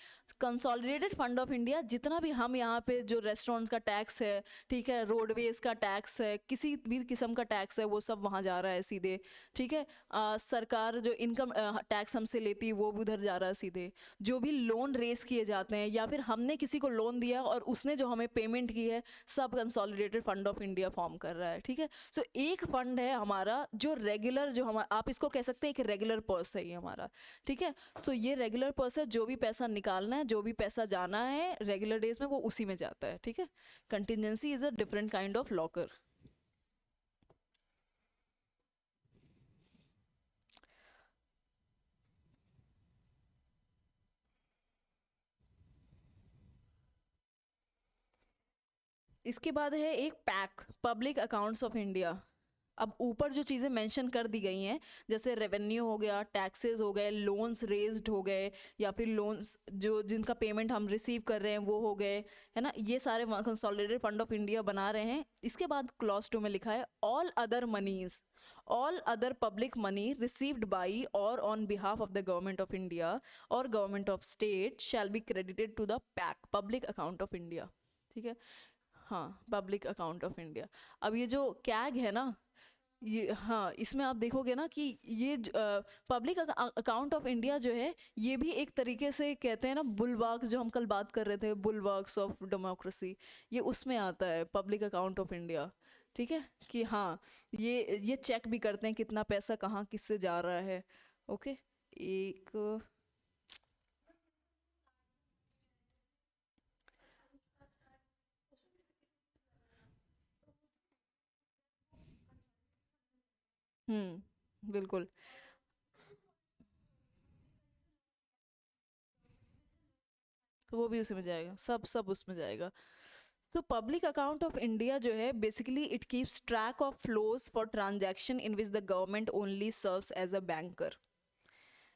कंसोलिडेटेड फंड ऑफ इंडिया, जितना भी हम यहाँ पे जो रेस्टोरेंट्स का टैक्स है, ठीक है, रोडवेज का टैक्स है, किसी भी किस्म का टैक्स है, वो सब वहाँ जा रहा है सीधे, ठीक है। सरकार जो इनकम टैक्स हमसे लेती है वो भी उधर जा रहा है सीधे। जो भी लोन रेस किए जाते हैं या फिर हमने किसी को लोन दिया और उसने जो हमें पेमेंट की है, सब consolidated fund of India form कर रहा है, ठीक है। सो एक फंड है हमारा जो रेगुलर, जो हमारा आप इसको कह सकते हैं एक रेगुलर पर्स है ये हमारा, ठीक है। सो ये रेगुलर पर्स है, जो भी पैसा निकालना है, जो भी पैसा जाना है रेगुलर डेज में वो उसी में जाता है, ठीक है। Contingency is a different kind of locker. इसके बाद है एक pack, public accounts of India. अब ऊपर जो चीज़ें मेंशन कर दी गई हैं, जैसे रेवेन्यू हो गया, टैक्सेस हो गए, लोन्स रेज्ड हो गए, या फिर लोन्स जो जिनका पेमेंट हम रिसीव कर रहे हैं वो हो गए, है ना, ये सारे कंसोलिडेटेड फंड ऑफ इंडिया बना रहे हैं। इसके बाद क्लॉज 2 में लिखा है all other monies, all other public money received by or on behalf of the government of India or government of state shall be credited to the PAC, public account of India, ठीक है। हाँ, public account of India. अब ये जो CAG है ना, ये हाँ, इसमें आप देखोगे ना कि ये पब्लिक अकाउंट ऑफ इंडिया जो है, ये भी एक तरीके से कहते हैं ना, बुलवार्क्स जो हम कल बात कर रहे थे, बुलवार्क्स ऑफ डेमोक्रेसी, ये उसमें आता है पब्लिक अकाउंट ऑफ इंडिया। ठीक है, कि हाँ, ये चेक भी करते हैं कितना पैसा कहाँ किससे जा रहा है। ओके, एक बिल्कुल। तो वो भी उसमें जाएगा, सब सब उसमें जाएगा। तो पब्लिक अकाउंट ऑफ इंडिया जो है, basically it keeps track of flows for transaction in which the government only serves as a banker.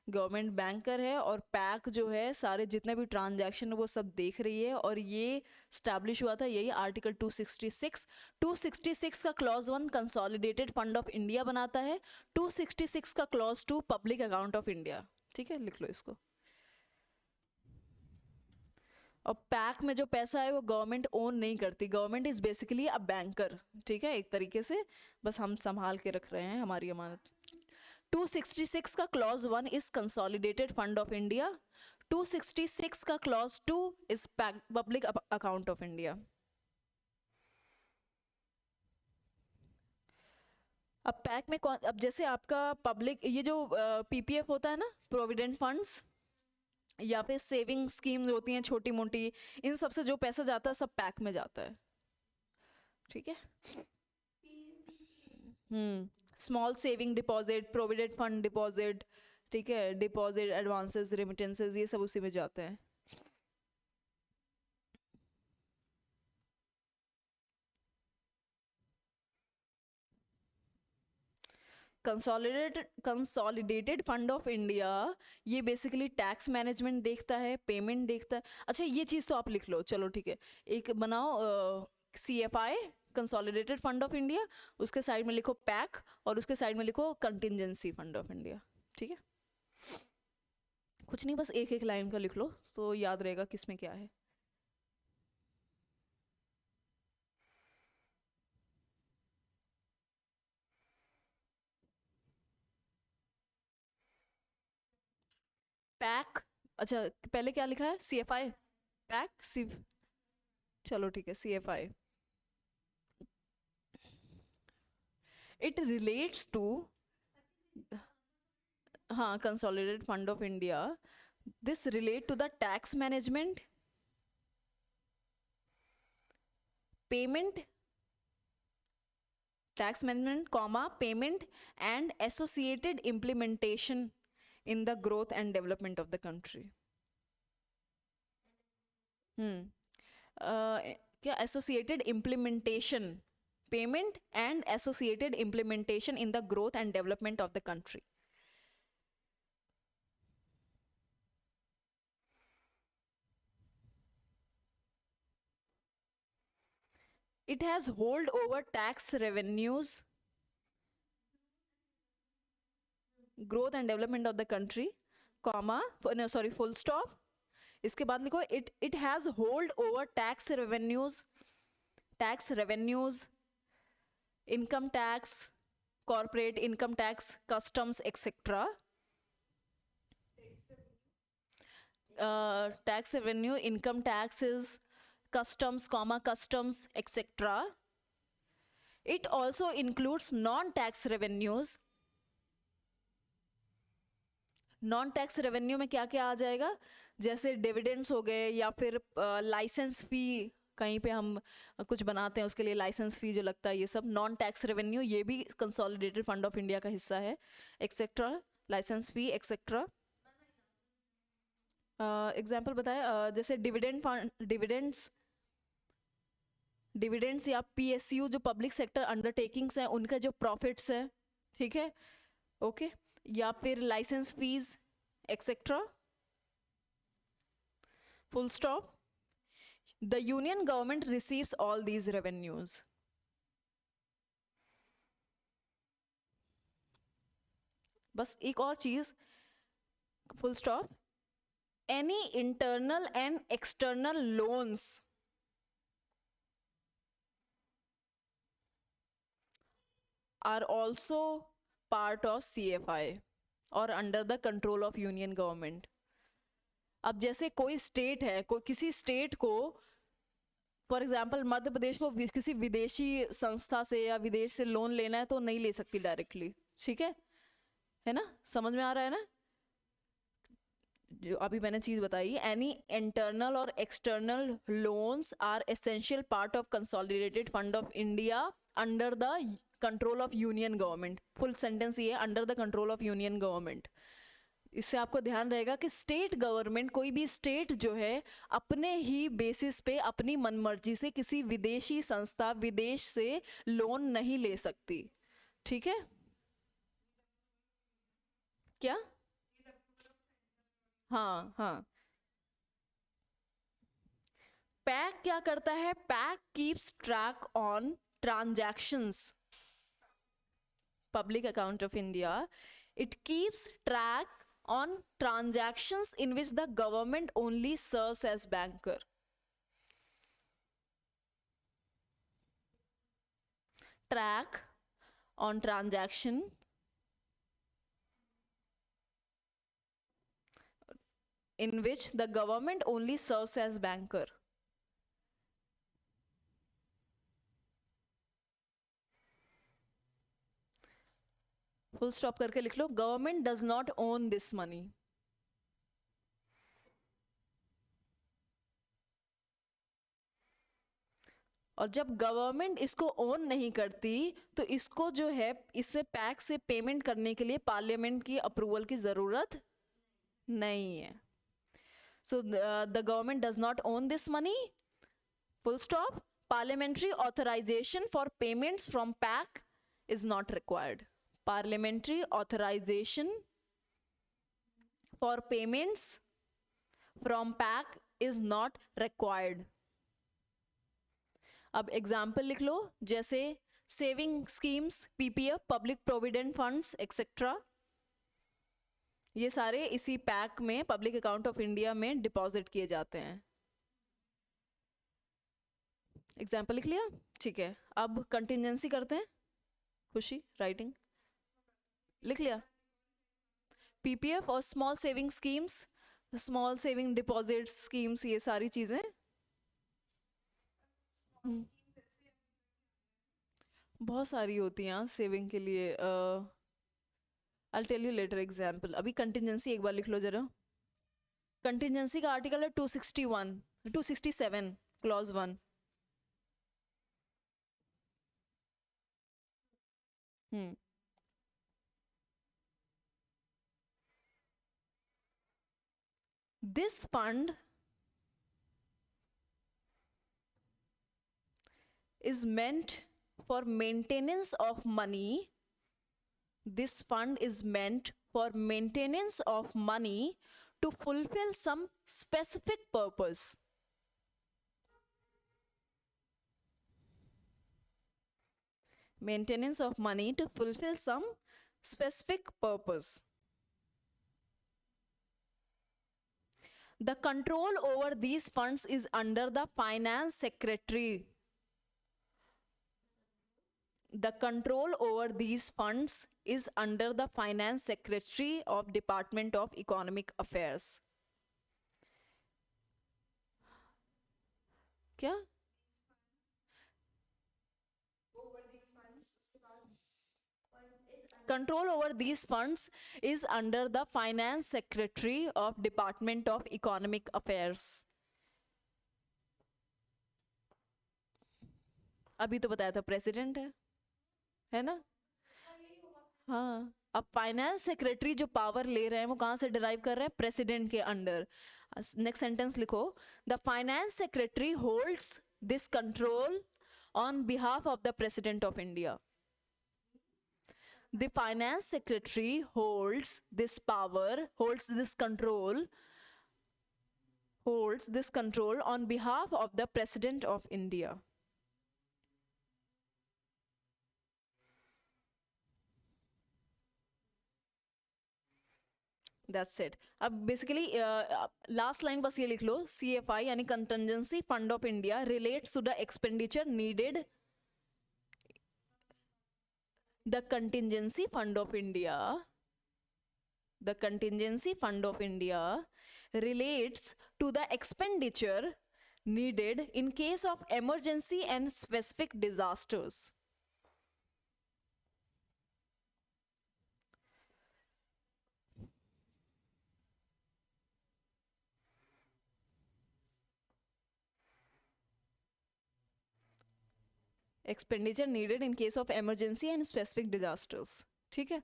Government banker है, और पैक जो है सारे जितने भी ट्रांजैक्शन वो सब देख रही है। और ये स्टैब्लिश हुआ था यही आर्टिकल 266। 266 का clause 1 consolidated fund of India बनाता है, 266 का clause 2 public account of India. ठीक है, लिख लो इसको। और पैक में जो पैसा है वो गवर्नमेंट ओन नहीं करती, government is basically a banker. ठीक है, एक तरीके से बस हम संभाल के रख रहे हैं हमारी अमानत। 266 का clause 1 is consolidated fund of India, 266 का clause 2 is public account of India. अब पैक में कौन, अब जैसे आपका पब्लिक ये जो पीपीएफ होता है ना, प्रोविडेंट फंड्स, या फिर सेविंग स्कीम्स होती हैं छोटी मोटी, इन सब से जो पैसा जाता है सब पैक में जाता है। ठीक है, small saving deposit, provident fund deposit, ठीक है, डिपॉजिट, एडवांसेस, रेमिटेंसेस, ये सब उसी में जाते हैं। कंसोलिडेटेड फंड ऑफ इंडिया, ये बेसिकली टैक्स मैनेजमेंट देखता है, पेमेंट देखता है। अच्छा, ये चीज़ तो आप लिख लो, चलो ठीक है, एक बनाओ CFI, consolidated fund of India, उसके साइड में लिखो पैक, और उसके साइड में लिखो कंटिजेंसी फंड ऑफ इंडिया। ठीक है, कुछ नहीं, बस एक एक लाइन का लिख लो तो याद रहेगा किसमें क्या है। पैक, अच्छा पहले क्या लिखा है, CFI, पैक सी, चलो ठीक है, CFI। इट रिलेट्स टू, हाँ, consolidated fund of India, this relate to the tax management, payment, tax management comma payment and associated implementation in the growth and development of the country। क्या, associated implementation, payment and associated implementation in the growth and development of the country। it has hold over tax revenues, growth and development of the country, comma, no sorry, full stop, इसके बाद लिखो it has hold over tax revenues, income tax, corporate income tax, customs, etc. Tax revenue, income taxes, customs, comma, customs, etc. It also includes non-tax revenues. Non tax revenue में क्या क्या आ जाएगा, जैसे dividends हो गए, या फिर लाइसेंस फी, कहीं पे हम कुछ बनाते हैं उसके लिए लाइसेंस फी जो लगता है, ये सब नॉन टैक्स रेवेन्यू, ये भी कंसोलिडेटेड फंड ऑफ इंडिया का हिस्सा है, एक्सेट्रा, लाइसेंस फी एक्सेट्रा। एग्जाम्पल बताए, जैसे डिविडेंड फंड, डिविडेंड्स या PSU जो पब्लिक सेक्टर अंडरटेकिंग्स हैं उनका जो प्रॉफिट्स है, ठीक है, ओके, या फिर license fee etcetera, full stop. The union government receives all these revenues. बस एक और चीज, full stop, any internal and external loans . are also part of CFI or under the control of union government. अब जैसे कोई state है, कोई किसी स्टेट को, फॉर एग्जाम्पल मध्य प्रदेश को किसी विदेशी संस्था से या विदेश से लोन लेना है तो नहीं ले सकती डायरेक्टली, ठीक है ना, समझ में आ रहा है ना जो अभी मैंने चीज बताई. एनी इंटरनल और external loans are essential part of consolidated fund of India under the control of union government. Full sentence ये है, under the control of union government. इससे आपको ध्यान रहेगा कि स्टेट गवर्नमेंट, कोई भी स्टेट जो है अपने ही बेसिस पे अपनी मनमर्जी से किसी विदेशी संस्था, विदेश से लोन नहीं ले सकती, ठीक है. क्या? हाँ हाँ. पैक क्या करता है? Pack keeps track on transactions. Public account of India, it keeps track on transactions in which the government only serves as banker. Track on transaction in which the government only serves as banker. Full stop करके लिख लो, government does not own this money. और जब government इसको own नहीं करती तो इसको जो है, इससे पैक से पेमेंट करने के लिए पार्लियामेंट की अप्रूवल की जरूरत नहीं है. So the government does not own this money, full stop. Parliamentary authorization for payments from PAC is not required. Parliamentary authorization for payments from PAC is not required. अब example लिख लो, जैसे saving schemes, PPF, public provident funds etcetera, ये सारे इसी pack में, public account of India में deposit किए जाते हैं. एग्जाम्पल लिख लिया, ठीक है. अब कंटिजेंसी करते हैं. खुशी राइटिंग लिख लिया. पीपीएफ और small saving schemes, small saving deposit schemes, ये सारी चीजें बहुत सारी होती हैं सेविंग के लिए. I tell you later example. अभी कंटिजेंसी एक बार लिख लो जरा. कंटिजेंसी का आर्टिकल है 267 clause 1. This fund is meant for maintenance of money. This fund is meant for maintenance of money to fulfill some specific purpose. Maintenance of money to fulfill some specific purpose. The control over these funds is under the finance secretary. The control over these funds is under the finance secretary of Department of Economic Affairs. क्या? Control over these funds is under the finance secretary of Department of Economic Affairs. अभी तो बताया था president है ना. हाँ, अब finance secretary जो पावर ले रहे हैं वो कहाँ से डिराइव कर रहे हैं? प्रेसिडेंट के अंडर. नेक्स्ट सेंटेंस लिखो, the finance secretary holds this control on behalf of the president of India. The finance secretary holds this power, holds this control on behalf of the President of India. That's it. अब basically last line बस ये लिख लो, CFI यानी contingency fund of India relates to the expenditure needed The contingency fund of India, the contingency fund of India relates to the expenditure needed in case of emergency and specific disasters. Expenditure needed in case of emergency and specific disasters. ठीक है,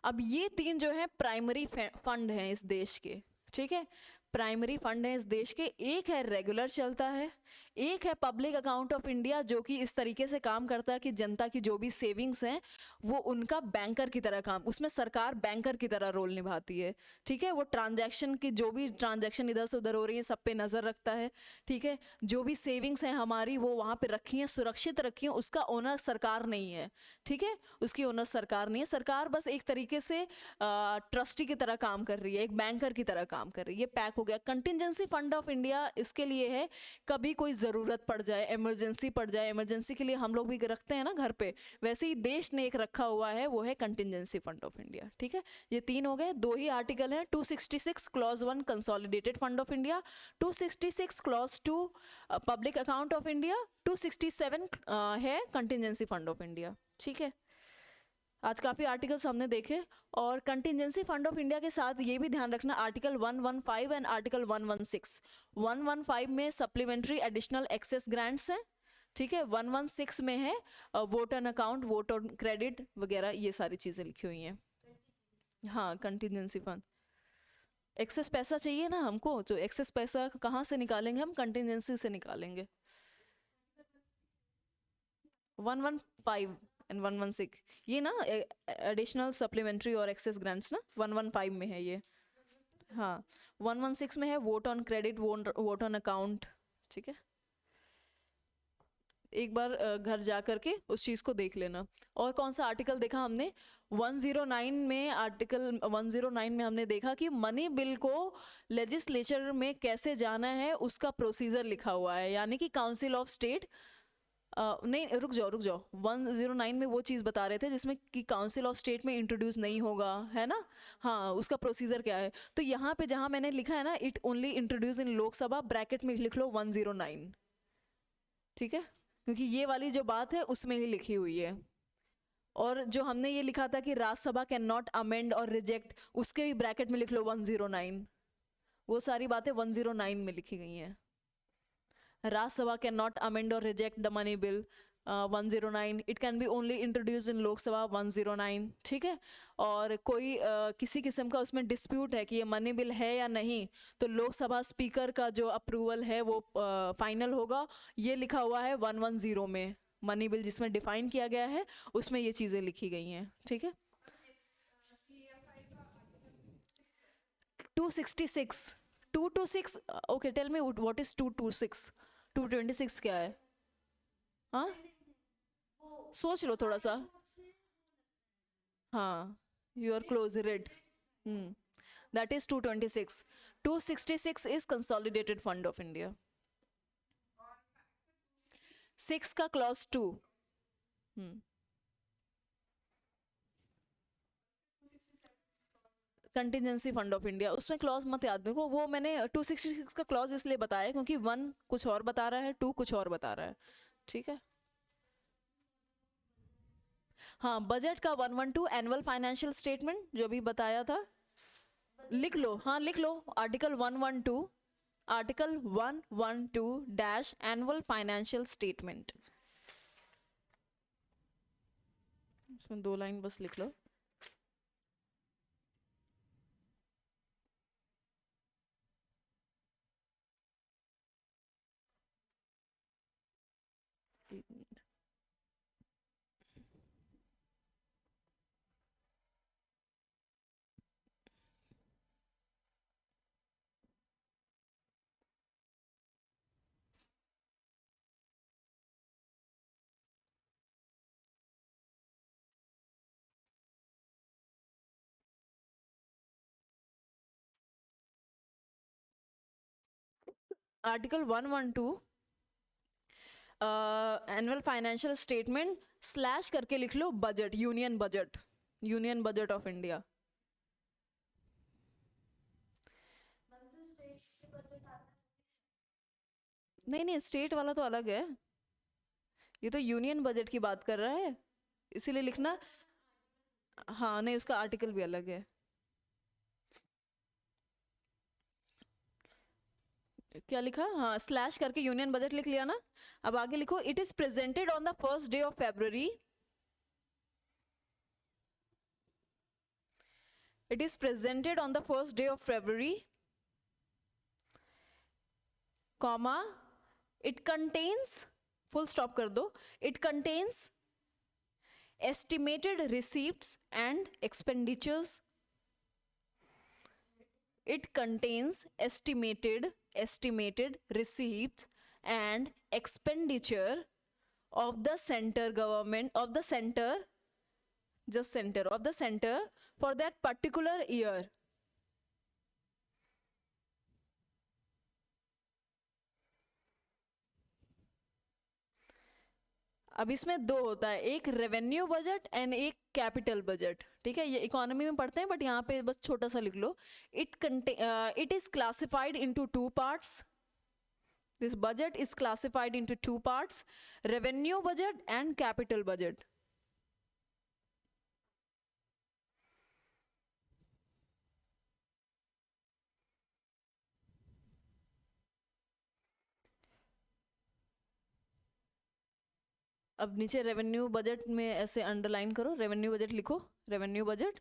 अब ये तीन जो है primary fund हैं इस देश के। ठीक है, प्राइमरी फंड है इस देश के। एक है रेगुलर चलता है, एक है पब्लिक अकाउंट ऑफ इंडिया जो कि इस तरीके से काम करता है कि जनता की जो भी सेविंग्स हैं वो उनका बैंकर की तरह काम, उसमें सरकार बैंकर की तरह रोल निभाती है। ठीक है, वो ट्रांजैक्शन की जो भी ट्रांजैक्शन इधर से उधर हो रही है सब पे नज़र रखता है। ठीक है, जो भी सेविंग्स हैं हमारी वो वहाँ पे रखी हैं, सुरक्षित रखी हैं, उसका ओनर सरकार नहीं है। ठीक है, उसकी ओनर सरकार नहीं है, सरकार बस एक तरीके से ट्रस्टी की तरह काम कर रही है, एक बैंकर की तरह काम कर रही है। ये पैक हो गया। कंटिजेंसी फंड ऑफ इंडिया इसके लिए है कभी कोई ज़रूरत पड़ जाए, इमरजेंसी पड़ जाए, इमरजेंसी के लिए हम लोग भी रखते हैं ना घर पे, वैसे ही देश ने एक रखा हुआ है, वो है कंटिजेंसी फंड ऑफ इंडिया। ठीक है, ये तीन हो गए। दो ही आर्टिकल है, 266 clause 1 consolidated fund of India, 266 clause 2 public account of India, 267 है कंटिजेंसी फंड ऑफ इंडिया। ठीक है, आज काफ़ी आर्टिकल्स हमने देखे। और कंटिजेंसी फंड ऑफ इंडिया के साथ ये भी ध्यान रखना, आर्टिकल 115 एंड आर्टिकल 116, 115 में सप्लीमेंट्री एडिशनल एक्सेस ग्रांट्स हैं। ठीक है, 116 में है vote on account, vote on credit वगैरह, ये सारी चीज़ें लिखी हुई हैं। हाँ, कंटिजेंसी फंड, एक्सेस पैसा चाहिए ना हमको, तो एक्सेस पैसा कहाँ से निकालेंगे हम, कंटिजेंसी से निकालेंगे। 115 एंड 116 ये ना एडिशनल सप्लीमेंट्री और एक्सेस ग्रांट्स ना 115 में है ये। हाँ, 116 में है vote on credit, vote on account. ठीक है, एक बार घर जा करके उस चीज़ को देख लेना। और कौन सा आर्टिकल देखा हमने, 109 में, आर्टिकल 109 में हमने देखा कि मनी बिल को लेजिस्लेचर में कैसे जाना है उसका प्रोसीजर लिखा हुआ है, यानी कि काउंसिल ऑफ स्टेट नहीं, रुक जाओ 109 में वो चीज़ बता रहे थे जिसमें कि काउंसिल ऑफ स्टेट में इंट्रोड्यूस नहीं होगा, है ना। हाँ, उसका प्रोसीजर क्या है, तो यहाँ पे जहाँ मैंने लिखा है ना, it only introduce in Lok Sabha, bracket में लिख लो 109। ठीक है, क्योंकि ये वाली जो बात है उसमें ही लिखी हुई है। और जो हमने ये लिखा था कि राज्यसभा कैन नॉट अमेंड और रिजेक्ट, उसके भी ब्रैकेट में लिख लो 109। वो सारी बातें 109 में लिखी गई हैं। राज्यसभा कैन नॉट अमेंड और reject the money bill 109, it can be only introduce इन लोकसभा 109। ठीक है, और कोई किसी किस्म का उसमें डिस्प्यूट है कि ये मनी बिल है या नहीं, तो लोकसभा स्पीकर का जो अप्रूवल है वो फाइनल होगा। ये लिखा हुआ है 110 में, मनी बिल जिसमें डिफाइन किया गया है उसमें ये चीज़ें लिखी गई हैं। ठीक है, 266, 226, okay, tell me what is 226, 226 क्या है? हाँ, सोच लो थोड़ा सा। हाँ, you are close, read. That is 226। 266 is consolidated fund of India. 6 का clause 2। Contingency fund of India, उसमें क्लॉज मत याद, देखो वो मैंने 266 का क्लॉज इसलिए बताया क्योंकि 1 कुछ और बता रहा है, 2 कुछ और बता रहा है। ठीक है, हाँ, बजट का 112 एनुअल फाइनेंशियल स्टेटमेंट जो भी बताया था, लिख लो। हाँ, लिख लो, article 112, article 112 dash annual financial statement, इसमें 2 लाइन बस लिख लो। Article 112 annual financial statement slash करके लिख लो budget, union budget, union budget of India. नहीं नहीं, स्टेट वाला तो अलग है, ये तो यूनियन बजट की बात कर रहा है, इसीलिए लिखना। हाँ नहीं, उसका आर्टिकल भी अलग है। क्या लिखा, हाँ स्लैश करके यूनियन बजट लिख लिया ना। अब आगे लिखो, it is presented on the first day of February, it is presented on the first day of February, comma, it contains, full stop कर दो, it contains estimated receipts and expenditures, it contains estimated receipts and expenditure of the center government, of the center, just center, of the center for that particular year. अब इसमें दो होता है, एक revenue budget and एक capital budget, ठीक है, ये इकोनॉमी में पढ़ते हैं बट यहाँ पे बस छोटा सा लिख लो। It is classified into two parts, this budget is classified into two parts, revenue budget and capital budget. अब नीचे रेवेन्यू बजट में ऐसे अंडरलाइन करो, रेवेन्यू बजट लिखो, रेवेन्यू बजट,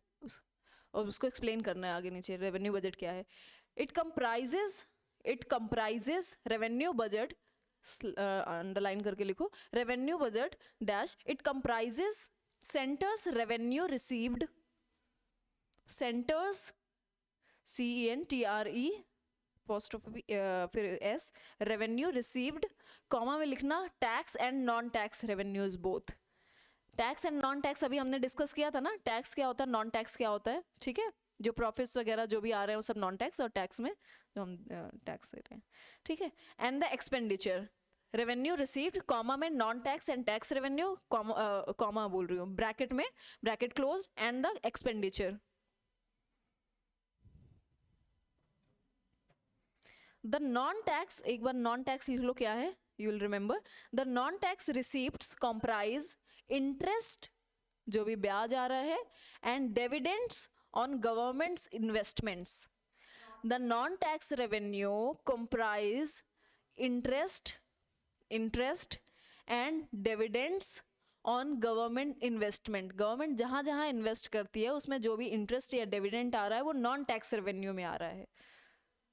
और उसको एक्सप्लेन करना है आगे नीचे रेवेन्यू बजट क्या है। It comprises revenue budget, underline करके लिखो, revenue budget dash, it comprises centres revenue received, centres CENTRE first of फिर एस, रेवेन्यू रिसीव्ड, कॉमा में लिखना tax and non tax revenues both. Tax and non tax अभी हमने discuss किया था ना, टैक्स क्या होता है, नॉन टैक्स क्या होता है, ठीक है, जो प्रॉफिट्स वगैरह जो भी आ रहे हैं वो सब नॉन टैक्स, और टैक्स में जो हम टैक्स दे रहे हैं, ठीक है। And the expenditure, revenue received, comma में non tax and tax revenue, comma बोल रही हूँ, ब्रैकेट में, bracket close, and the expenditure. The non tax, एक बार नॉन टैक्स लिख लो क्या है, you will remember, the non tax receipts comprise interest, जो भी ब्याज आ रहा है, and dividends on government's investments. The non tax revenue comprise interest and dividends on government investment, government जहाँ जहाँ इन्वेस्ट करती है उसमें जो भी इंटरेस्ट या डिविडेंड आ रहा है वो नॉन टैक्स रेवेन्यू में आ रहा है,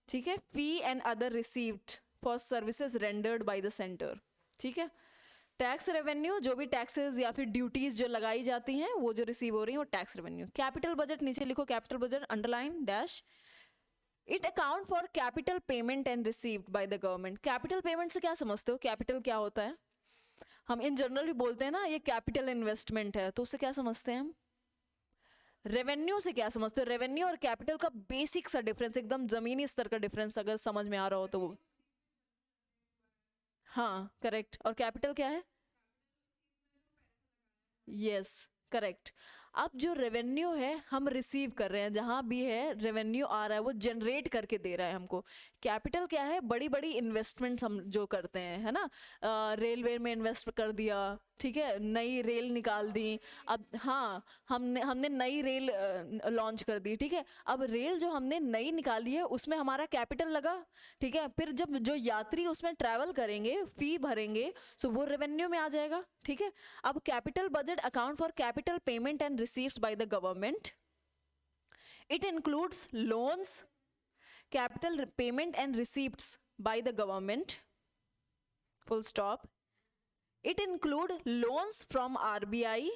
ठीक है। Fee and other received for services rendered by the centre, ठीक है। टैक्स रेवेन्यू, जो भी टैक्सेस या फिर ड्यूटीज जो लगाई जाती हैं वो जो रिसीव हो रही है वो टैक्स रेवेन्यू। कैपिटल बजट नीचे लिखो, capital budget underline dash, it account for capital payment and received by the government. Capital payment से क्या समझते हो, कैपिटल क्या होता है, हम इन जनरल भी बोलते हैं ना ये कैपिटल इन्वेस्टमेंट है, तो उससे क्या समझते हैं हम। रेवेन्यू से क्या समझते हो, रेवेन्यू और कैपिटल का बेसिक सा डिफरेंस, एकदम जमीनी स्तर का डिफरेंस अगर समझ में आ रहा हो तो वो, हाँ करेक्ट। और कैपिटल क्या है, यस करेक्ट। अब जो रेवेन्यू है हम रिसीव कर रहे हैं, जहां भी है रेवेन्यू आ रहा है वो जनरेट करके दे रहा है हमको। कैपिटल क्या है, बड़ी बड़ी इन्वेस्टमेंट्स हम जो करते हैं, है ना, रेलवे में इन्वेस्ट कर दिया, ठीक है, नई रेल निकाल दी, अब हाँ हमने नई रेल लॉन्च कर दी, ठीक है। अब रेल जो हमने नई निकाली है उसमें हमारा कैपिटल लगा, ठीक है, फिर जब जो यात्री उसमें ट्रैवल करेंगे फी भरेंगे सो वो रेवेन्यू में आ जाएगा, ठीक है। अब capital budget account for capital payment and receives bye the government, it includes loans, capital payment and receipts bye the government, full stop. It include loans from RBI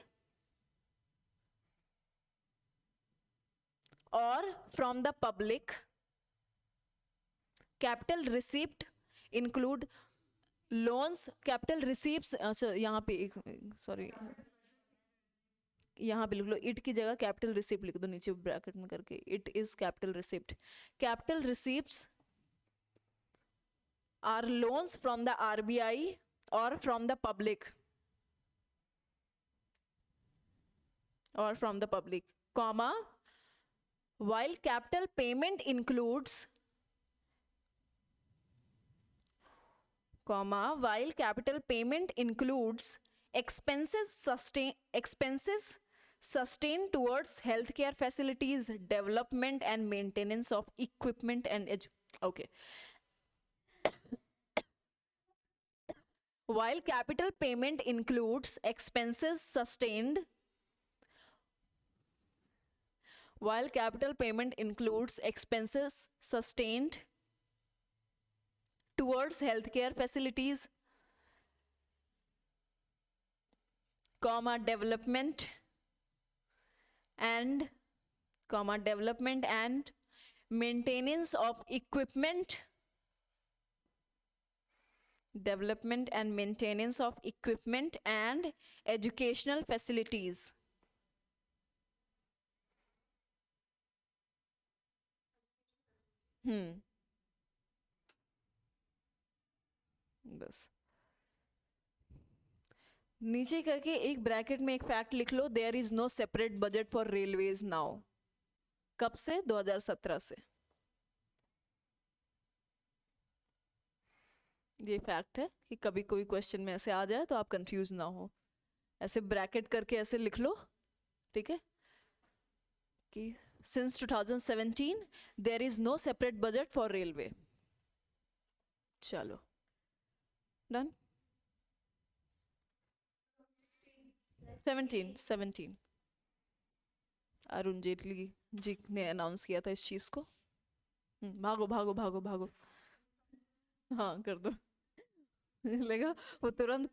or from the public. Capital receipt include loans, capital receipts, अच्छा यहाँ पे sorry यहाँ पे लिख लो, it की जगह capital receipt लिख दो नीचे ब्रैकेट में करके, it is capital receipt. Capital receipts are loans from the RBI or from the public, or from the public, comma, while capital payment includes, comma, while capital payment includes expenses sustained towards healthcare facilities, development and maintenance of equipment and okay, while capital payment includes expenses sustained, while capital payment includes expenses sustained towards healthcare facilities, comma, development and maintenance of equipment, development and maintenance of equipment and educational facilities. बस नीचे करके एक bracket में एक fact लिख लो, there is no separate budget for railways now. कब से? 2017 से. ये फैक्ट है कि कभी कोई क्वेश्चन में ऐसे आ जाए तो आप कंफ्यूज ना हो, ऐसे ब्रैकेट करके ऐसे लिख लो, ठीक है, कि since 2017 there is no separate budget for railway. चलो डन. 17 अरुण जेटली जी ने अनाउंस किया था इस चीज को. भागो भागो भागो भागो. हाँ कर दो. लगा वो तुरंत